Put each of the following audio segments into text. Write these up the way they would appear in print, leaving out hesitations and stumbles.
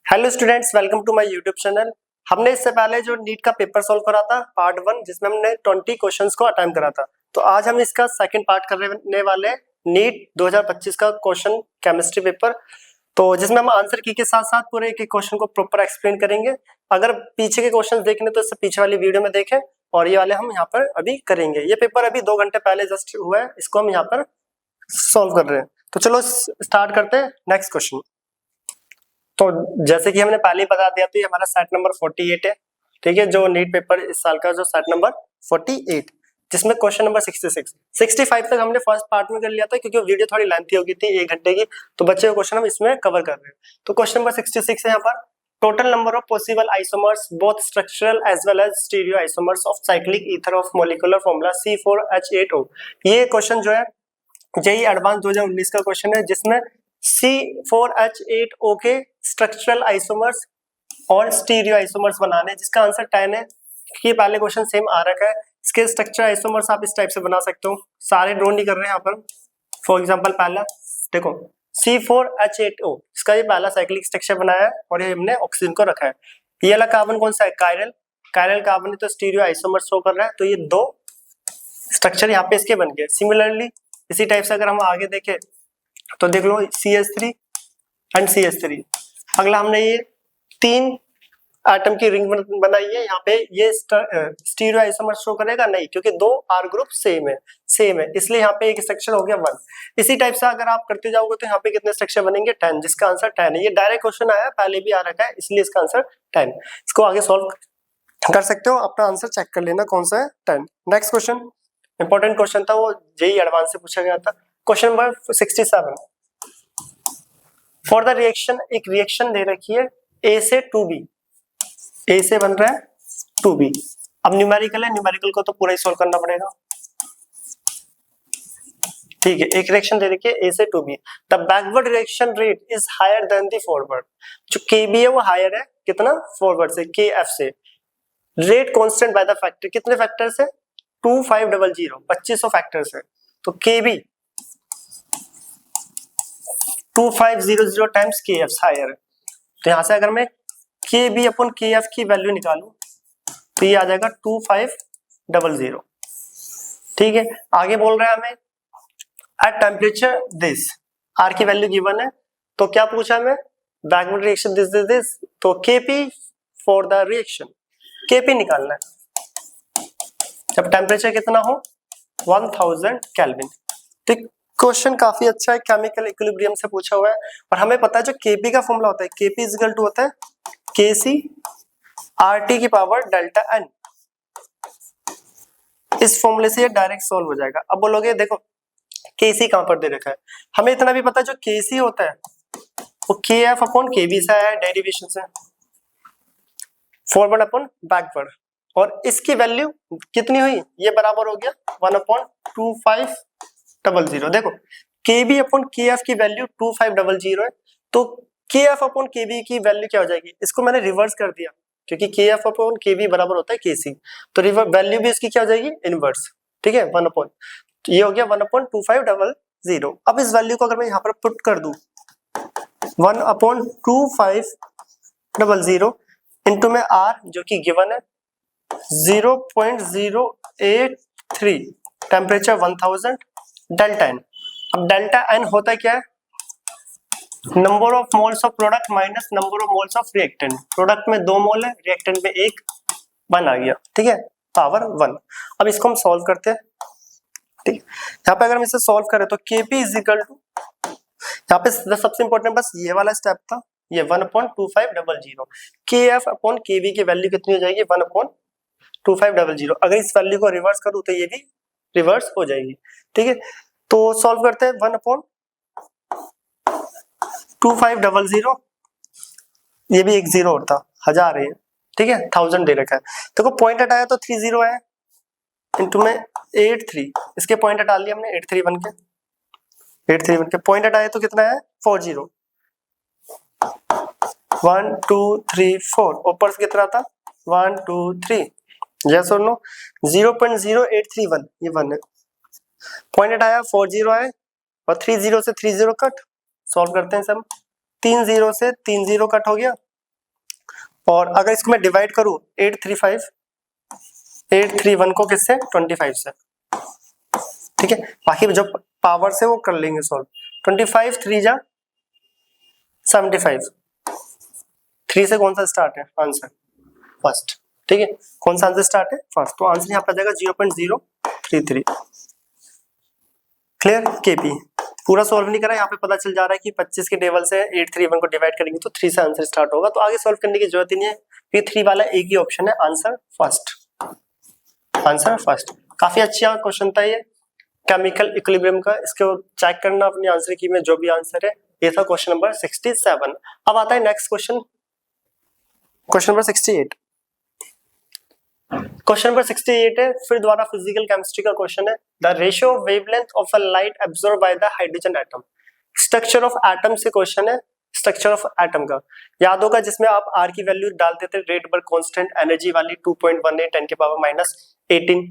Hello students, welcome to my YouTube channel. हमने इससे पहले जो नीट का पेपर सॉल्व करा था पार्ट 1, जिसमें हमने 20 क्वेश्चंस को अटेम्प्ट करा था। तो आज हम इसका सेकंड पार्ट करने वाले नीट 2025 का क्वेश्चन केमिस्ट्री पेपर, तो जिसमें हम आंसर की के साथ साथ पूरे एक एक क्वेश्चन को प्रॉपर एक्सप्लेन करेंगे। अगर पीछे के क्वेश्चन देखने तो इससे पीछे वाली वीडियो में देखें, और ये वाले हम यहाँ पर अभी करेंगे। ये पेपर अभी 2 घंटे पहले जस्ट हुआ है, इसको हम यहाँ पर सॉल्व कर रहे हैं। तो चलो स्टार्ट करते हैं नेक्स्ट क्वेश्चन। तो जैसे कि हमने पहले ही बता दिया, तो ये हमारा सेट नंबर 48 है। ठीक है, जो नीट पेपर इस साल का जो सेट नंबर 48, जिसमें क्वेश्चन नंबर 66 65 तक हमने फर्स्ट पार्ट में कर लिया था, क्योंकि वीडियो थोड़ी लेंथी हो गई थी 1 घंटे की। तो बच्चे का क्वेश्चन हम इसमें कवर कर रहे हैं। तो क्वेश्चन नंबर 66 है यहाँ पर, total number of possible isomers both structural as well as stereo isomers of cyclic ether of molecular formula C4H8O। ये क्वेश्चन जो है जेईई एडवांस 2019 का क्वेश्चन है, जिसमें C4H8O के स्ट्रक्चरल आइसोमर्स और स्टीरियो आइसोमर्स बनाने, जिसका आंसर 10 है। ये पहले क्वेश्चन सेम आ रखा है। इसके स्ट्रक्चर आइसोमर्स आप इस टाइप से बना सकते हो, सारे ड्रॉ नहीं कर रहे हैं यहाँ पर। फॉर एग्जांपल पहला देखो C4H8O, इसका ये पहला साइक्लिक स्ट्रक्चर बनाया है, और ये हमने ऑक्सीजन को रखा है। ये वाला कार्बन कौन सा है? कायरल। कायरल कार्बन है, तो स्टीरियो आइसोमर शो कर रहा है। तो ये 2 स्ट्रक्चर यहाँ पे इसके बन गए। सिमिलरली इसी टाइप से अगर हम आगे देखें तो देख लो CH3 एंड CH3। अगला हमने ये 3 एटम की रिंग बनाई है। यहाँ पे ये स्टीरियो आइसोमर शो करेगा नहीं, क्योंकि 2 R ग्रुप सेम है, इसलिए यहाँ पे एक स्ट्रक्चर हो गया 1। इसी टाइप से अगर आप करते जाओगे तो यहाँ पे कितने स्ट्रक्चर बनेंगे? 10, जिसका आंसर 10 है। ये डायरेक्ट क्वेश्चन आया, पहले भी आ रखा है, इसलिए इसका आंसर 10। इसको आगे सॉल्व कर सकते हो, अपना आंसर चेक कर लेना कौन सा है 10। नेक्स्ट क्वेश्चन इंपॉर्टेंट क्वेश्चन था, वो जेईई एडवांस से पूछा गया था। Question number 67, for the reaction, एक रिएक्शन दे रखी है A से 2B, A से बन रहा है 2B। अब न्यूमेरिकल है, न्यूमेरिकल को तो पूरा ही सॉल्व करना पड़ेगा। ठीक है, एक रिएक्शन दे रखी है A से 2B, the backward reaction rate is higher than the forward. जो KB है वो हायर है, कितना? फॉरवर्ड से, KF से। Rate constant by the factor, कितने फैक्टर से? 2500, 2500 फैक्टर से। तो KB 2500 टाइम्स KF हायर है। तो यहां से अगर मैं KB अपॉन KF की वैल्यू निकालूं तो ये आ जाएगा 2500। ठीक है, आगे बोल रहा है हमें एट टेम्परेचर दिस, R की वैल्यू गिवन है। तो क्या पूछा हमें? बैकवर्ड रिएक्शन दिस, तो KP for the reaction, KP निकालना है जब टेम्परेचर कितना हो 1000 केल्विन। तो क्वेश्चन काफी अच्छा है, केमिकल इक्विलिब्रियम से पूछा हुआ है, और हमें पता है जो KP का फॉर्मूला होता है, KP इज इक्वल टू होता है KC RT की पावर डेल्टा N। इस फॉर्मूले से ये डायरेक्ट सॉल्व हो जाएगा। अब बोलोगे देखो KC कहां पर दे रखा है, हमें इतना भी पता है जो KC होता है वो KF अपॉन KB से आया है डेरिवेशन से, फॉरवर्ड अपॉन बैकवर्ड। और इसकी वैल्यू कितनी हुई? ये बराबर हो गया 1/2500। देखो KB अपॉन KF की वैल्यू 2500 है, तो KF अपॉन KB की वैल्यू क्या हो जाएगी? इसको मैंने रिवर्स कर दिया, क्योंकि KF अपॉन KB बराबर होता है KC, तो वैल्यू भी इसकी क्या हो जाएगी? इनवर्स। ठीक है, 1 अपॉन, तो ये हो गया 1/2500। अब इस वैल्यू को अगर मैं यहाँ पर पुट कर दूं 1/2500 इंटू में R जो कि गिवन है 0.083, टेम्परेचर 1000, डेल्टा N। अब डेल्टा N होता है क्या है? Number of moles of product minus number of moles of reactant. Product में 2 मोल है, रिएक्टेंट में 1 आ गया। ठीक है, पावर 1। अब इसको हम सॉल्व करते हैं। ठीक है, यहाँ पे अगर हम इसे सॉल्व करें तो KP इज इक्वल टू, यहाँ पे सबसे इंपॉर्टेंट बस ये वाला स्टेप था, ये 1/2500। KF अपॉन KB की वैल्यू कितनी हो जाएगी? 1/2500। अगर इस वैल्यू को रिवर्स करूं तो ये भी रिवर्स हो जाएगी। ठीक है, तो सॉल्व करते हैं। 1/2500, ये भी एक 0 और था, 1000 है। ठीक है, 1000 दे रखा है। देखो पॉइंट हटाया तो 30 है, इंटू में 83, इसके पॉइंट हटा लिया हमने 83 बन के, पॉइंट हटाया तो कितना है? 40। 1 2 3 4, ऊपर से कितना था? 1 2 3, यस और नो? 0.0831, ये 1 है। पॉइंट हटाया 40 आए, और 30 से 30 कट। सॉल्व करते हैं सब, 3 0 से 3 0 कट हो गया, और अगर इसको मैं डिवाइड करूं 831 को किससे 25 से, ठीक है। बाकी जो पावर से वो कर लेंगे सॉल्व। 25 3 जा 75, 3 से कौन सा स्टार्ट है आंसर फर्स्ट, ठीक है। कौन सा आंसर स्टार्ट है फर्स्ट, तो आंसर यहाँ पर जाएगा 0.033। क्लियर। केपी पूरा सॉल्व नहीं करा, यहाँ पे पता चल जा रहा है कि 25 के टेबल से 831 को डिवाइड करेंगे तो 3 से आंसर स्टार्ट होगा, तो आगे सॉल्व करने की जरूरत ही नहीं है, ये 3 वाला एक ही ऑप्शन है, आंसर फर्स्ट, आंसर फर्स्ट। काफी अच्छा क्वेश्चन था ये केमिकल इक्विलिब्रियम का, इसको चेक करना अपनी आंसर की में जो भी आंसर है। ये था क्वेश्चन नंबर 67। अब आता है next question, question number 68। Question number 68 है फिर दोबारा फिजिकल केमिस्ट्री का क्वेश्चन है। The ratio of wavelength of a light absorb by the hydrogen atom. Structure of atom से क्वेश्चन है, स्ट्रक्चर ऑफ एटम का याद होगा, जिसमें आप आर की वैल्यू डालते थे, रेट पर कांस्टेंट, एनर्जी वाली 2.18 10 के पावर -18,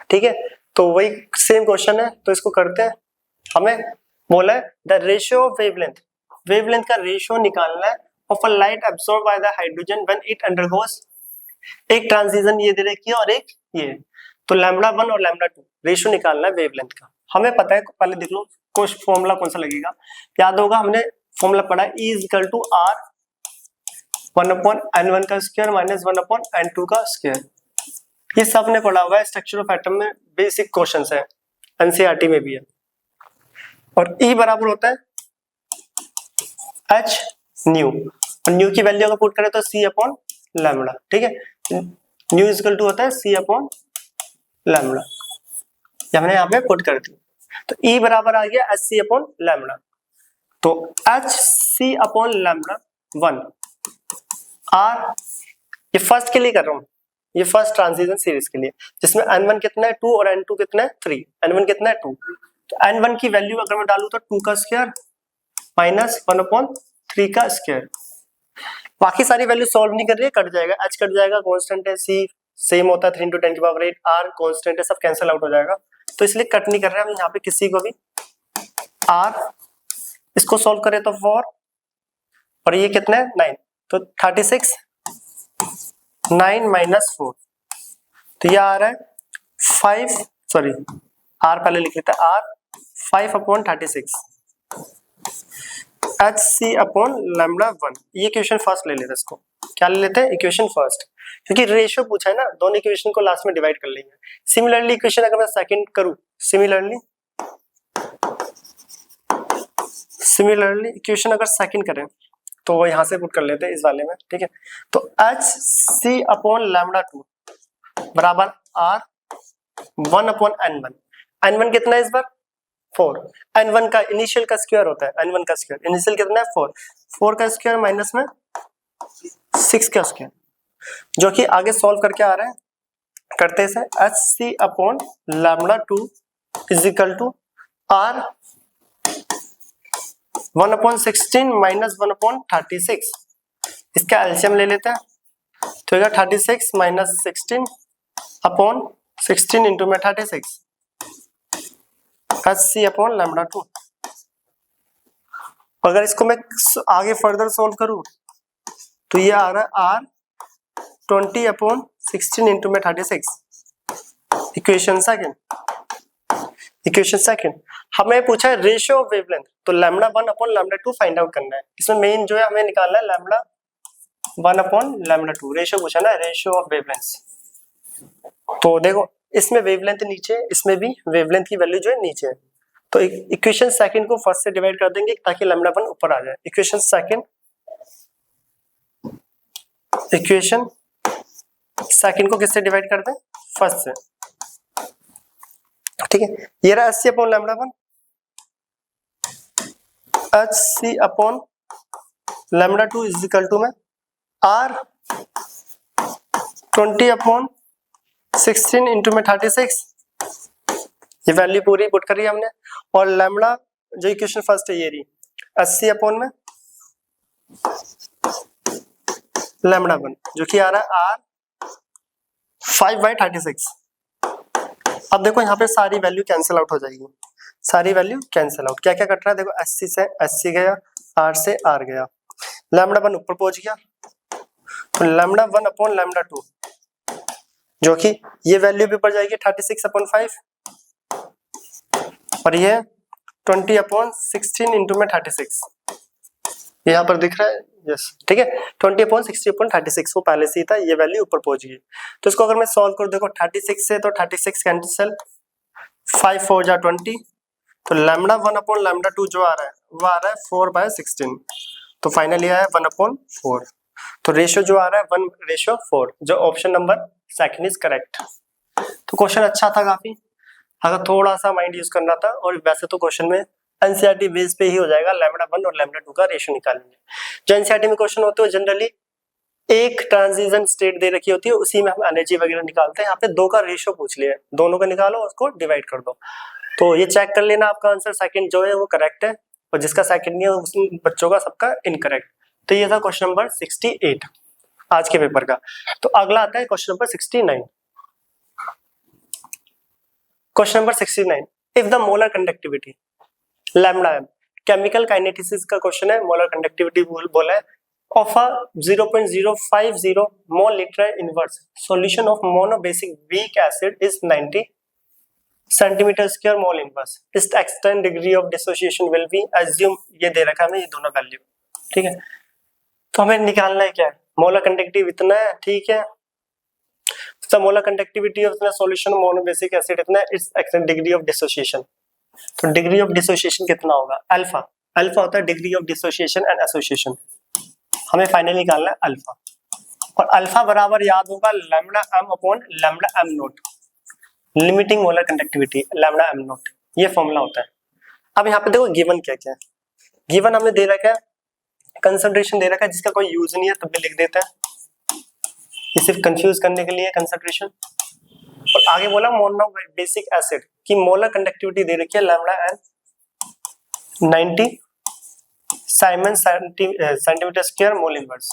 ठीक है। तो वही सेम क्वेश्चन है, तो इसको करते हैं। हमें बोला है the ratio of wavelength, wavelength का रेशियो निकालना है of a light absorb by the hydrogen when it undergoes, एक ट्रांजिशन ये दे रखी है और एक ये, तो λ1 और λ2 रेशियो निकालना है वेवलेंथ का। हमें पता है, पहले देख लो कुछ फॉर्मूला कौन सा लगेगा, याद होगा हमने फॉर्मूला पढ़ा है E = R 1/n1 का स्क्वायर माइनस 1/n2 का स्क्वायर। ये सब ने पढ़ा हुआ है स्ट्रक्चर ऑफ एटम में, बेसिक क्वेश्चंस है, एनसीईआरटी में भी है। और E बराबर होता है H न्यू, और न्यू की वैल्यू अगर पुट करें तो C/λ, ठीक है। न्यू = होता है C/λ, हमने यहाँ पे पुट कर दी, तो E बराबर आ गया HC/λ, तो HC/λ1 R, ये फर्स्ट के लिए कर रहा हूँ, ये फर्स्ट ट्रांजिशन सीरीज के लिए, जिसमें n1 कितना है 2 और n2 कितना है 3, n1 कितना है 2, तो n1 की वैल्यू अगर मैं डालूं तो 2 का स्क्वायर माइनस 1/3 का स्क्वायर। बाकी सारी वैल्यू सॉल्व नहीं कर रही है, कट जाएगा, h कट जाएगा, कांस्टेंट है, C सेम होता है 3 × 10 की पावर 8, R कांस्टेंट है, सब कैंसिल आउट हो जाएगा, तो इसलिए कट नहीं कर रहे हम यहाँ पे किसी को भी। R इसको सॉल्व करें तो 4 और ये कितना है 9, तो 36 9 - 4, तो ये आ रहा है 5, सॉरी R पहले लिख लेते हैं, R 5/36 HC/λ1। ये इक्वेशन फर्स्ट ले लेते हैं, इसको क्या ले लेते हैं इक्वेशन फर्स्ट, क्योंकि रेशियो पूछा है ना, दोनों इक्वेशन को लास्ट में डिवाइड कर लेंगे। सिमिलरली इक्वेशन अगर मैं सेकंड करूं, सिमिलरली इक्वेशन अगर सेकंड करें तो वो यहाँ से पुट कर लेते हैं इस वाले में, ठीक है। तो HC/λ2 बराबर R 1/n1, n1 कितना है इस बार 4, n1 का इनिशियल का स्क्वायर होता है, n1 का स्क्वायर इनिशियल कितना है 4, 4 का स्क्वायर माइनस में 6 का स्क्वायर, जो कि आगे सॉल्व करके आ रहा है, करते से HC/λ2 = R 1/16 माइनस 1/36, इसका एलसीएम ले लेते हैं, तो 36 माइनस 16/16 इंटू में 36 HC/λ2। अगर इसको मैं आगे फर्दर सोल्व करूं तो ये आ रहा है R 20/16 इंटू में 36, इक्वेशन सेकंड। हमें पूछा है रेशियो ऑफ वेवलेंथ, तो λ1/λ2 फाइंड आउट करना है। इसमें मेन जो है हमें निकालना है λ1/λ2, रेशियो पूछा ना, रेशियो ऑफ वेवलेंथ। तो देखो इसमें वेवलेंथ नीचे, इसमें भी वेवलेंथ की वैल्यू जो है नीचे है, तो इक्वेशन सेकंड को फर्स्ट से डिवाइड कर देंगे ताकि λ1 ऊपर आ जाए। इक्वेशन सेकंड को किससे डिवाइड कर दें फर्स्ट से, ठीक है। ये रहा HC/λ1, HC/λ2 = में R 20/16 इंटू में 36, ये वैल्यू पूरी पुट करी हमने, और लैम्बडा जो इक्वेशन फर्स्ट है ये रही HC/में λ1 जो कि आ रहा है R 5/36। अब देखो यहाँ पे सारी वैल्यू कैंसिल आउट हो जाएगी, सारी वैल्यू कैंसिल आउट, क्या क्या कट रहा है देखो, HC से HC गया, R से R गया, λ1 ऊपर पहुंच गया, तो लैम्डा 1 अपॉन लैम्डा 2 जो कि ये वैल्यू भी पड़ जाएगी 36/5 और ये 20/16 इंटू में 36 यहाँ पर दिख रहा है। यस ठीक है 20/60/36 वो पहले से ही था, ये वैल्यू ऊपर पहुंच गई। तो इसको अगर मैं सॉल्व करूँ देखो 36 से तो 36 कैंसिल 5 4 जा 20 तो लैम्डा 1 अपॉन लैम्डा 2 जो आ रहा है वो आ रहा है 4/16 तो फाइनली आया 1/4 तो रेशियो जो आ रहा है 1:4 जो option number second is correct. तो क्वेश्चन अच्छा था काफी, अगर थोड़ा सा माइंड यूज करना था और वैसे तो क्वेश्चन में एनसीईआरटी बेस पे ही हो जाएगा, लैम्डा 1 और लैम्डा 2 का रेशियो निकालेंगे। जो एनसीईआरटी में क्वेश्चन होते हैं जनरली एक ट्रांजिशन स्टेट दे रखी होती है उसी में हम एनर्जी वगैरह निकालते हैं, यहाँ पे दो का रेशियो पूछ लिया है, दोनों का निकालो उसको डिवाइड कर दो। तो ये चेक कर लेना आपका आंसर सेकंड जो है वो करेक्ट है और जिसका सेकंड नहीं है उस बच्चों का सबका इनकरेक्ट। तो ये था क्वेश्चन नंबर 68 आज के पेपर का। तो अगला आता है question number 69। Question number 69 if the molar conductivity lambda m chemical kinetics का क्वेश्चन है, मोलर कंडक्टिविटी बोला है of a 0.050 mole liter inverse solution of monobasic weak acid is 90 centimeter square mole inverse. Its extent degree of dissociation will be assume ये दे रखा है हमें ये दोनों वैल्यू ठीक है। तो हमें निकालना है क्या है मोलर कंडक्टिविटी इतना है ठीक है, तो molar conductivity of the solution monobasic acid इतना है, it's extent degree of dissociation. तो डिग्री ऑफ डिसोसिएशन कितना होगा अल्फा, अल्फा होता है degree of dissociation and association, हमें फाइनली निकालना है अल्फा और अल्फा बराबर याद होगा lambda m upon lambda m not limiting molar conductivity lambda m not, ये फॉर्मूला होता है। अब यहाँ पे देखो गिवन क्या क्या है, गिवन हमें दे रखा है कंसंट्रेशन दे रखा है जिसका कोई यूज नहीं है तब भी लिख देता है, ये सिर्फ कंफ्यूज करने के लिए कंसंट्रेशन। और आगे बोला मोनोबेसिक एसिड की मोलर कंडक्टिविटी दे रखी है lambda n 90 Simon centimetre square mole inverse,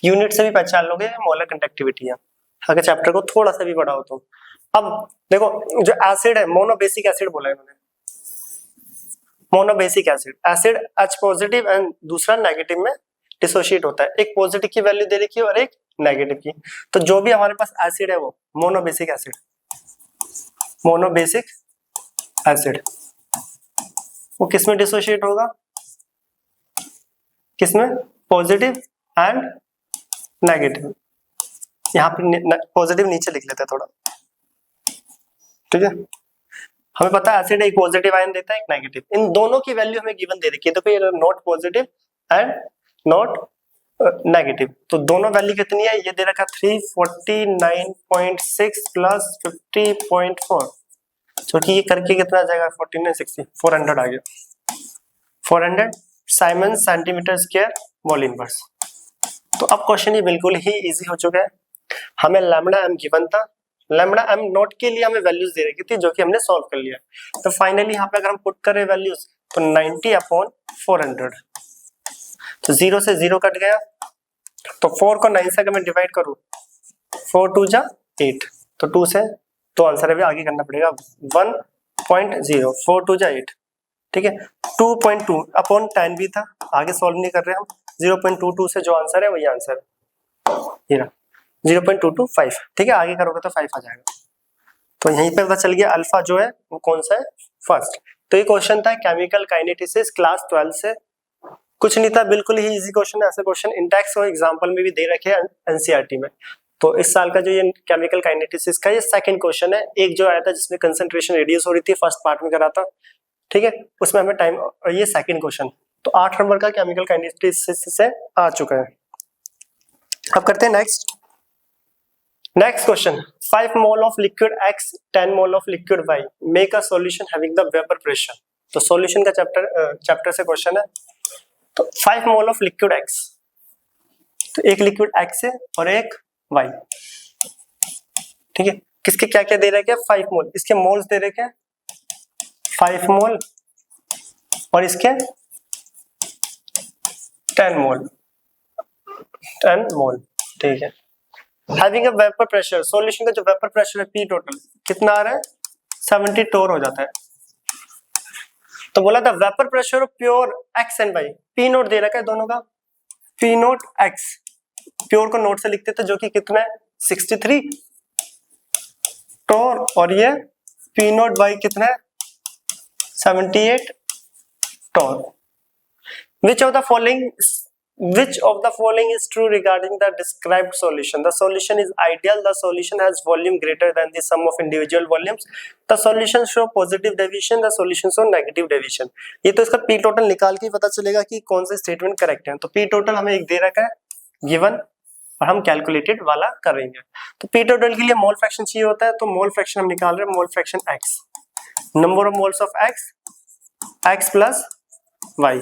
unit से भी पहचान लोगे मोलर कंडक्टिविटी है अगर चैप्टर को थोड़ा सा भी पढ़ा हो तो। अब देखो जो एसिड है मोनोबेसिक एसिड बोला है मैंने, monobasic acid acid H positive and दूसरा नेगेटिव में डिसोशिएट होता है, एक पॉजिटिव की वैल्यू दे रखी है और एक नेगेटिव की। तो जो भी हमारे पास एसिड है वो मोनोबेसिक एसिड, मोनोबेसिक एसिड वो किसमें डिसोशिएट होगा, किसमें पॉजिटिव एंड नेगेटिव। यहाँ पे पॉजिटिव नीचे लिख लेते हैं थोड़ा ठीक है, हमें पता है एसिड एक पॉजिटिव आयन देता है एक नेगेटिव, इन दोनों की वैल्यू हमें गिवन दे रखी है, देखो ये not positive and not negative, तो दोनों वैल्यू कितनी है ये दे रखा 349.6 प्लस 50.4 जो कि ये करके कितना आ जाएगा 4960 400 आ गया, 400 Simon centimetre square mole inverse. तो अब क्वेश्चन ये बिल्कुल ही इजी हो चुका है, हमें लैम्डा m गिवन था, लैम्डा m नॉट के लिए हमें वैल्यूज दे रखी थी जो कि हमने सॉल्व कर लिया। तो फाइनली यहाँ पे अगर हम पुट करें वैल्यूज तो 90/400 तो 0 से 0 कट गया, तो 4 को 9 से अगर मैं डिवाइड करूं 4 2 जा 8 तो 2 से तो आंसर अभी आगे करना पड़ेगा 1.0 4 2 जा 8 ठीक है, 2.2/10 भी था आगे सॉल्व नहीं कर रहे हम, 0.22 से जो आंसर है वही आंसर है 0.225 ठीक है, आगे करोगे तो 5 आ जाएगा। तो यहीं पे पता चल गया अल्फा जो है वो कौन सा है फर्स्ट। तो ये क्वेश्चन था केमिकल काइनेटिक्स क्लास 12 से, कुछ नहीं था बिल्कुल ही इजी क्वेश्चन है, ऐसे क्वेश्चन इंटेक्स और एग्जांपल में भी दे रखे हैं एनसीईआरटी में। तो इस साल का जो ये केमिकल काइनेटिक्स का ये सेकंड क्वेश्चन है, एक जो आया था जिसमें कंसंट्रेशन रिड्यूस हो रही थी फर्स्ट पार्ट में करा था ठीक है, उसमें हमें टाइम और ये सेकंड क्वेश्चन, तो 8 नंबर का केमिकल काइनेटिक्स से आ चुका है। अब करते हैं next question 5 mole of liquid X 10 mole of liquid Y make a solution having the vapour pressure. तो सॉल्यूशन का चैप्टर से क्वेश्चन है। तो 5 मोल ऑफ लिक्विड X, तो एक लिक्विड X है और एक Y ठीक है, किसके क्या क्या दे रखे हैं 5 मोल, इसके मोल्स दे रखे हैं 5 मोल और इसके 10 मोल ठीक है। Having a vapour pressure, solution का जो वेपर प्रेशर है P टोटल कितना आ रहा है 70 टोर हो जाता है। तो बोला था vapour pressure of pure X and Y, P naught दे रखा है दोनों का, P नोट X प्योर को नोट से लिखते थे जो कि कितना है 63 टोर, और ये पी नोट बाई कितना है 78 टोर। Which of the following is true regarding the described solution? The solution is ideal. The solution has volume greater than the sum of individual volumes. The solution show positive deviation. The solution show negative deviation. ये तो इसका p total निकाल के ही पता चलेगा कि कौन सा स्टेटमेंट करेक्ट है। तो p total हमें एक दे रखा है गिवन, और हम कैलकुलेटेड वाला करेंगे। तो p total के लिए मोल फ्रैक्शन चाहिए होता है, तो मोल फ्रैक्शन हम निकाल रहे हैं, mole fraction x, number of moles of x plus y।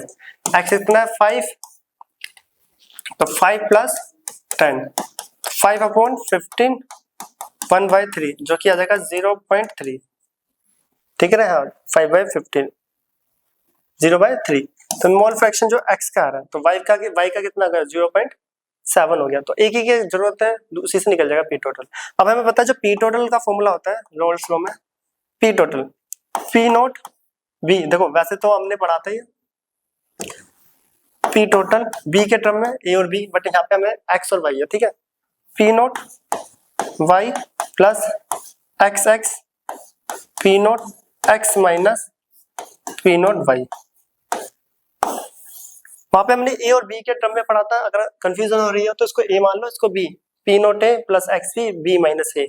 x कितना है 5, तो 5 प्लस 10, 5 अपॉन 15 1/3 जो कि आ जाएगा 0.3, ठीक है ना। हाँ 5/15 0/3। तो मोल फ्रैक्शन जो x का आ रहा है, तो y का कितना आ गया 0.7 हो गया। तो एक ही की जरूरत है, उसी से निकल जाएगा p टोटल। अब हमें पता है जो p टोटल का फॉर्मूला होता है रोल्स लॉ में, p total p note b, देखो वैसे तो हमने पढ़ा था ये p टोटल b के टर्म में a और b, बट यहाँ पे हमें x और y है, ठीक है। p note y plus xx p naught x minus p note y। वहां पे हमने a और b के टर्म में पढ़ा था, अगर कंफ्यूजन हो रही है तो इसको a मान लो, इसको b, p note a plus x b minus a,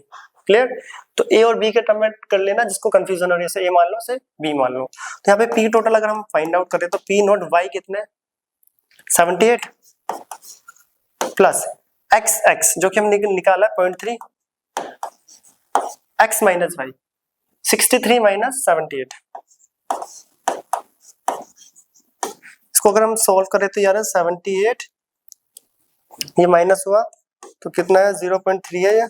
clear. तो a और b के टर्म में कर लेना, जिसको कंफ्यूजन हो रही है उसे a मान लो, उसे b मान लो। तो यहाँ पे p टोटल अगर हम फाइंड आउट करें तो p नोट y कितने 78 प्लस xx जो कि हमने निकाला 0.3 x माइनस y 63 माइनस 78। इसको अगर हम सॉल्व करें तो यार 78 ये माइनस हुआ तो कितना है 0.3 है ये,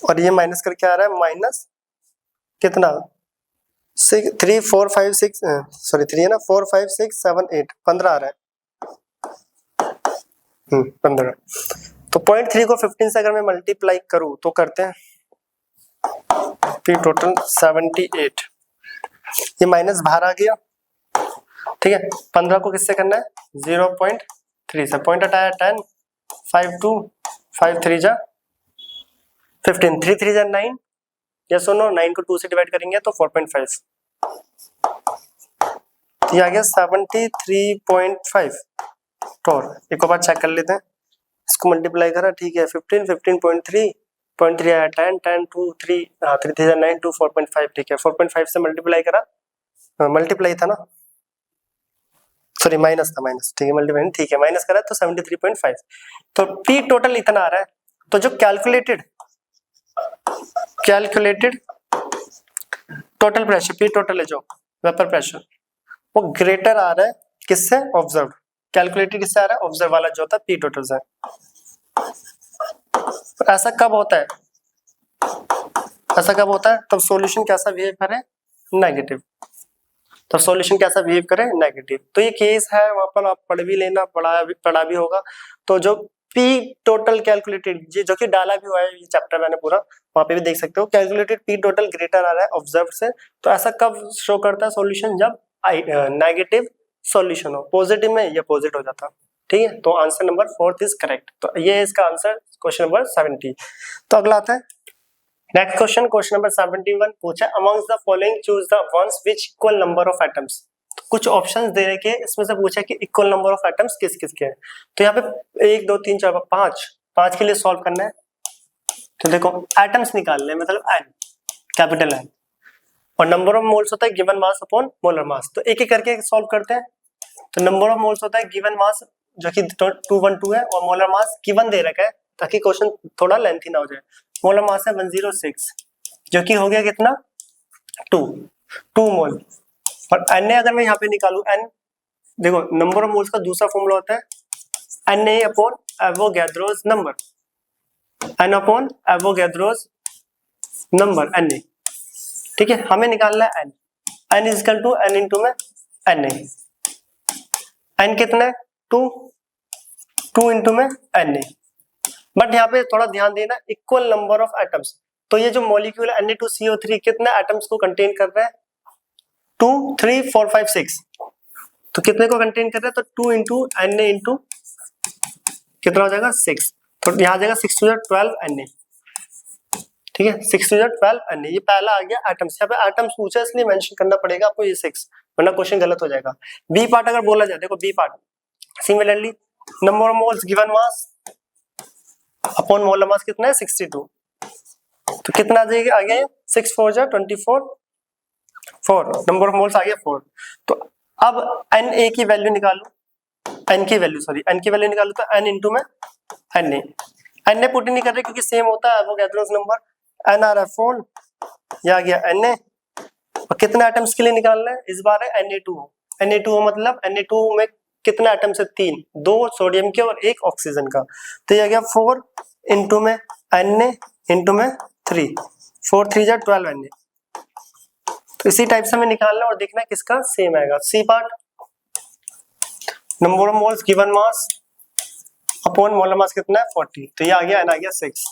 और ये माइनस करके आ रहा है माइनस कितना 3 4 5 6 सॉरी 3 है ना 4 5 6 7 8 15 आ रहा है 15। तो 0.3 को 15 से अगर मैं मल्टीप्लाई करूं तो करते हैं पी टोटल 78, ये माइनस बाहर आ गया, ठीक है। 15 को किससे करना है 0.3 से, पॉइंट हटाया 10 5 2 5 3 जा 15 3 3 जा 9, या सुनो 9 को 2 से डिवाइड करेंगे तो 4.5, ये आ गया 73.5 टोर। एक बार चेक कर लेते हैं, इसको मल्टीप्लाई करा, ठीक है 15 15.3 0.3 आया 10 10 2 3 3 3 9 2 4.5, ठीक है 4.5 से मल्टीप्लाई करा, मल्टीप्लाई था ना, सॉरी माइनस था, माइनस, ठीक है मल्टीप्लाई ठीक है माइनस करा तो 73.5। तो पी टोटल इतना आ रहा है, तो जो calculated total pressure P total है जो वेपर प्रेशर वो ग्रेटर आ रहा है किससे ऑब्जर्व, कैलकुलेटेड किससे आ रहा है ऑब्जर्व वाला जो होता है पी टोटल से। तो ऐसा कब होता है, ऐसा कब होता है तब सॉल्यूशन कैसा बिहेव करे नेगेटिव, तो सॉल्यूशन कैसा बिहेव करे नेगेटिव। तो ये केस है, वहां पर आप पढ़ भी लेना, पढ़ा भी होगा। तो जो पी टोटल कैलकुलेटेड जो कि डाला भी हुआ है ये चैप्टर मैंने पूरा, वहां पे भी देख सकते हो, कैलकुलेटेड पी टोटल ग्रेटर आ रहा है ऑब्जर्व से। तो ऐसा कब शो करता है सॉल्यूशन, जब नेगेटिव सॉल्यूशन हो, पॉजिटिव में ये अपोजिट हो जाता, ठीक है। तो आंसर नंबर 4 इज करेक्ट। तो ये है इसका आंसर क्वेश्चन नंबर 70। तो अगला आता है नेक्स्ट क्वेश्चन, क्वेश्चन नंबर 71 पूछा amongst the following choose the ones which equal number of atoms. कुछ ऑप्शंस दे रखे हैं, इसमें से पूछा कि इक्वल नंबर ऑफ एटम्स किस किस के हैं। तो यहाँ पे 1 2 3 4 5 के लिए सॉल्व करना है। तो देखो एटम्स निकालने मतलब एन, कैपिटल एन, और नंबर ऑफ मोल्स होता है गिवन मास अपॉन मोलर मास। तो एक एक करके सॉल्व करते हैं। तो नंबर ऑफ मोल्स होता है गिवन मास जो कि 212 है, और मोलर मास गिवन दे रखा है ताकि क्वेश्चन थोड़ा लेंथी ना हो जाए। मोलर मास है 106 जो कि हो गया कितना 2 मोल, और एन अगर मैं यहाँ पे निकालू एन, देखो नंबर ऑफ मोल्स का दूसरा फॉर्मूला होता है N A upon Avogadro's number, N upon Avogadro's number N A, ठीक है। हमें निकालना है N is equal to N into में एन ए, एन कितना है 2 इंटू में एन ए। बट यहाँ पे थोड़ा ध्यान देना इक्वल नंबर ऑफ एटम्स, तो ये जो मॉलिक्यूल Na2CO3 कितने एटम्स को कंटेन कर रहा है 2 3 4 5 6, तो कितने को कंटेन कर रहा है तो 2 इंटू Na इंटू कितना हो जाएगा 6, तो यहाँ आ जाएगा 6 टू 12 Na। ठीक है, 6 टू 12 Na, ये पहला आ गया एटम्स। यहाँ पे एटम्स पूछा इसलिए मेंशन करना पड़ेगा आपको ये 6, वरना क्वेश्चन गलत हो जाएगा। बी पार्ट अगर बोला जाए, देखो B part similarly number of moles given mass upon molar mass कितना है 62, तो कितना आ जाएगा, आ गया 6 4 जा 24, 4 नंबर ऑफ मोल्स आ गया 4। तो अब Na की वैल्यू निकालो, n की वैल्यू निकालो, तो n इंटू में Na पुट नहीं कर रहे क्योंकि सेम होता है एवोगैड्रोस नंबर, n आ रहा है 4, यह आ गया Na। और कितने एटम्स के लिए निकालना है इस बार है Na2 मतलब Na2 में कितने एटम्स है 3, 2 सोडियम के और 1 ऑक्सीजन का, तो ये आ गया 4 इंटू में Na इंटू में 3, 4 3 जा 12 Na। तो इसी टाइप से हमें निकालना और देखना है किसका सेम आएगा। C part number of moles given mass upon molar mass कितना है 40, तो ये आ गया n आ गया 6।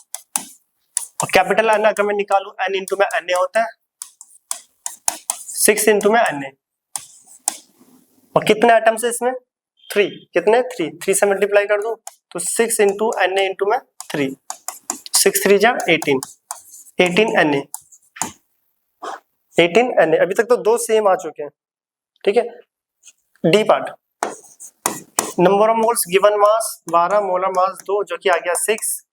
और कैपिटल n अगर मैं निकालू n इंटू में Na होता है 6 इंटू में Na, और कितने एटम्स है इसमें 3, कितने 3 से मल्टीप्लाई कर दूं तो 6 इंटू Na इंटू में 3, 6 3 जा 18 Na, 18 Na। अभी तक तो दो सेम आ चुके हैं। ठीक है, D part number of moles given mass 12, molar mass 2 जो कि आ गया 6,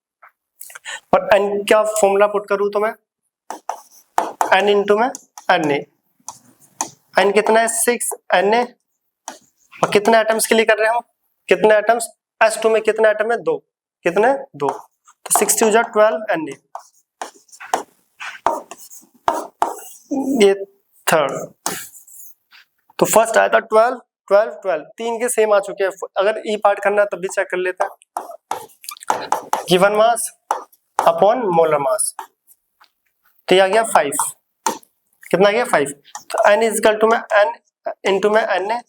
और n का फॉर्मूला पुट करूं तो मैं n इंटू में Na, n कितना है 6 Na, और कितने एटम्स के लिए कर रहे हो, कितने एटम्स S2 में कितने एटम है 2, कितने 2, तो 6 2 जा 12 Na, ये थर्ड। तो फर्स्ट आया था 12 12 12, तीन के सेम आ चुके हैं। अगर ई पार्ट करना है तब भी चेक कर लेते हैं, गिवन मास अपॉन मोलर मास, तो ये आ गया 5, कितना आ गया 5, तो n इज इक्वल टू में n इंटू में Na,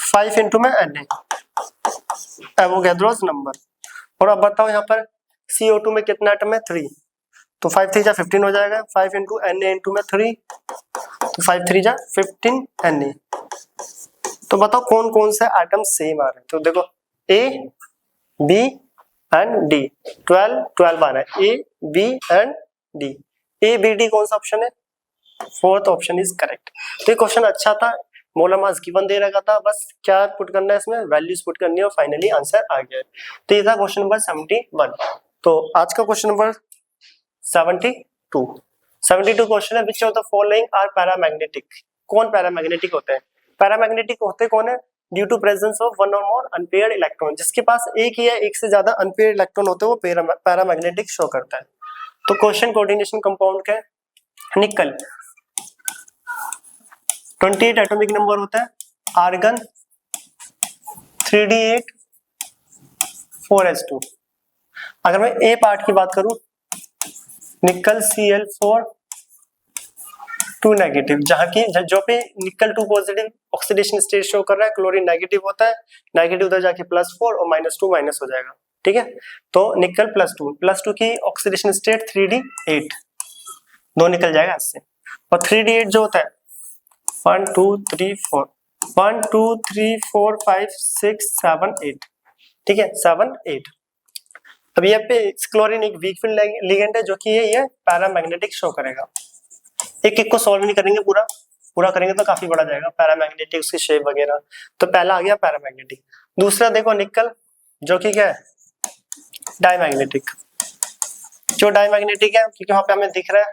5 इंटू में Na एवोगैड्रोस नंबर। और अब बताओ यहाँ पर CO2 में कितना एटम है 3, तो 5 3 जा 15 हो जाएगा, 5 इंटू Na इंटू में 3, तो 5 3 जा 15 Na। तो बताओ कौन कौन से एटम सेम आ रहे हैं, तो देखो A B एंड D, 12 12 आ रहा है, A B and D, A B D कौन सा ऑप्शन है, फोर्थ ऑप्शन इज करेक्ट। तो ये क्वेश्चन अच्छा था, मोलर मास गिवन दे रखा था, बस क्या पुट करना है इसमें वैल्यूज पुट करनी है और फाइनली आंसर आ गया। तो ये था क्वेश्चन नंबर 71। तो आज का क्वेश्चन नंबर 72 क्वेश्चन है, which of the following are paramagnetic. कौन पैरामैग्नेटिक होते हैं, पैरामैग्नेटिक होते कौन है, due to presence of one और मोर अनपेयर्ड इलेक्ट्रॉन, जिसके पास एक ही या एक से ज्यादा अनपेयर्ड इलेक्ट्रॉन होते हैं वो पैरामैग्नेटिक शो करता है। तो क्वेश्चन कोऑर्डिनेशन कंपाउंड का निकल 28 एटॉमिक नंबर होता है, आर्गन 3d8 4s2। अगर मैं ए पार्ट की बात करूं, निकल Cl4 2 नेगेटिव, जहां की जो पे निकल 2 पॉजिटिव ऑक्सीडेशन स्टेट शो कर रहा है, क्लोरीन नेगेटिव होता है, नेगेटिव उधर जाके +4 और -2 माइनस हो जाएगा। ठीक है, तो निकल +2 की ऑक्सीडेशन स्टेट 3d8, 2 निकल जाएगा इससे। और 3d8 जो होता है 1 2 3 4 1 2 3 4 5 6 7 8, ठीक है 7 8। अब यहाँ पे क्लोरीन एक वीक फील्ड लिगेंड है जो कि ये पैरामैग्नेटिक शो करेगा। एक को सॉल्व नहीं करेंगे, पूरा करेंगे तो काफी बड़ा जाएगा पैरामैग्नेटिक, उसकी शेप वगैरह। तो पहला आ गया पैरामैग्नेटिक। दूसरा देखो निकल, जो कि क्या है डायमैग्नेटिक। जो डायमैग्नेटिक है क्योंकि वहां पे हमें दिख रहा है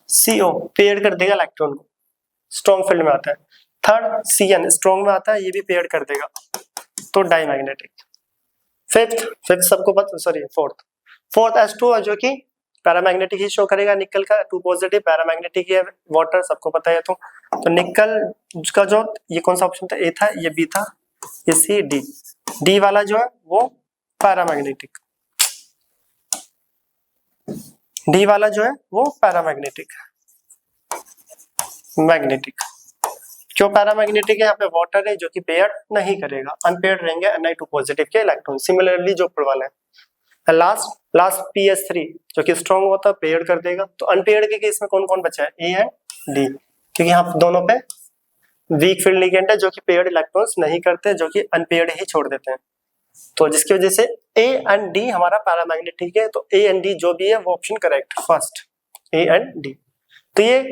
CO पेयर कर देगा इलेक्ट्रॉन को, स्ट्रॉन्ग फील्ड में आता है। थर्ड CN स्ट्रॉन्ग में आता है, ये भी पेयर कर देगा, तो डायमैग्नेटिक। फिफ्थ सबको पता, सॉरी फोर्थ S2 जो कि पैरामैग्नेटिक ही शो करेगा, निकल का 2 पॉजिटिव पैरामैग्नेटिक है, वाटर सबको पता है। तो निकल का जो ये कौन सा ऑप्शन था, ए था, ये बी था, ये सी, डी वाला जो है वो पैरामैग्नेटिक, डी वाला जो है वो पैरामैग्नेटिक मैग्नेटिक। क्यों पैरामैग्नेटिक है, यहाँ पे वाटर है जो कि पेयर नहीं करेगा, अनपेयर्ड रहेंगे Ni2 पॉजिटिव के इलेक्ट्रॉन। सिमिलरली जो ऊपर वाला है लास्ट PS3 जो कि स्ट्रॉन्ग होता है, पेयर्ड कर देगा। तो अनपेयर्ड के केस में कौन कौन बचा है, ए एंड डी, क्योंकि यहाँ दोनों पे वीक फील्ड लिगेंड है जो कि पेयर्ड इलेक्ट्रॉन्स नहीं करते, जो कि अनपेयर्ड ही छोड़ देते हैं। तो जिसकी वजह से ए एंड डी हमारा पैरामैग्नेटिक है, तो ए एंड डी जो भी है वो option correct first, A and D. तो ये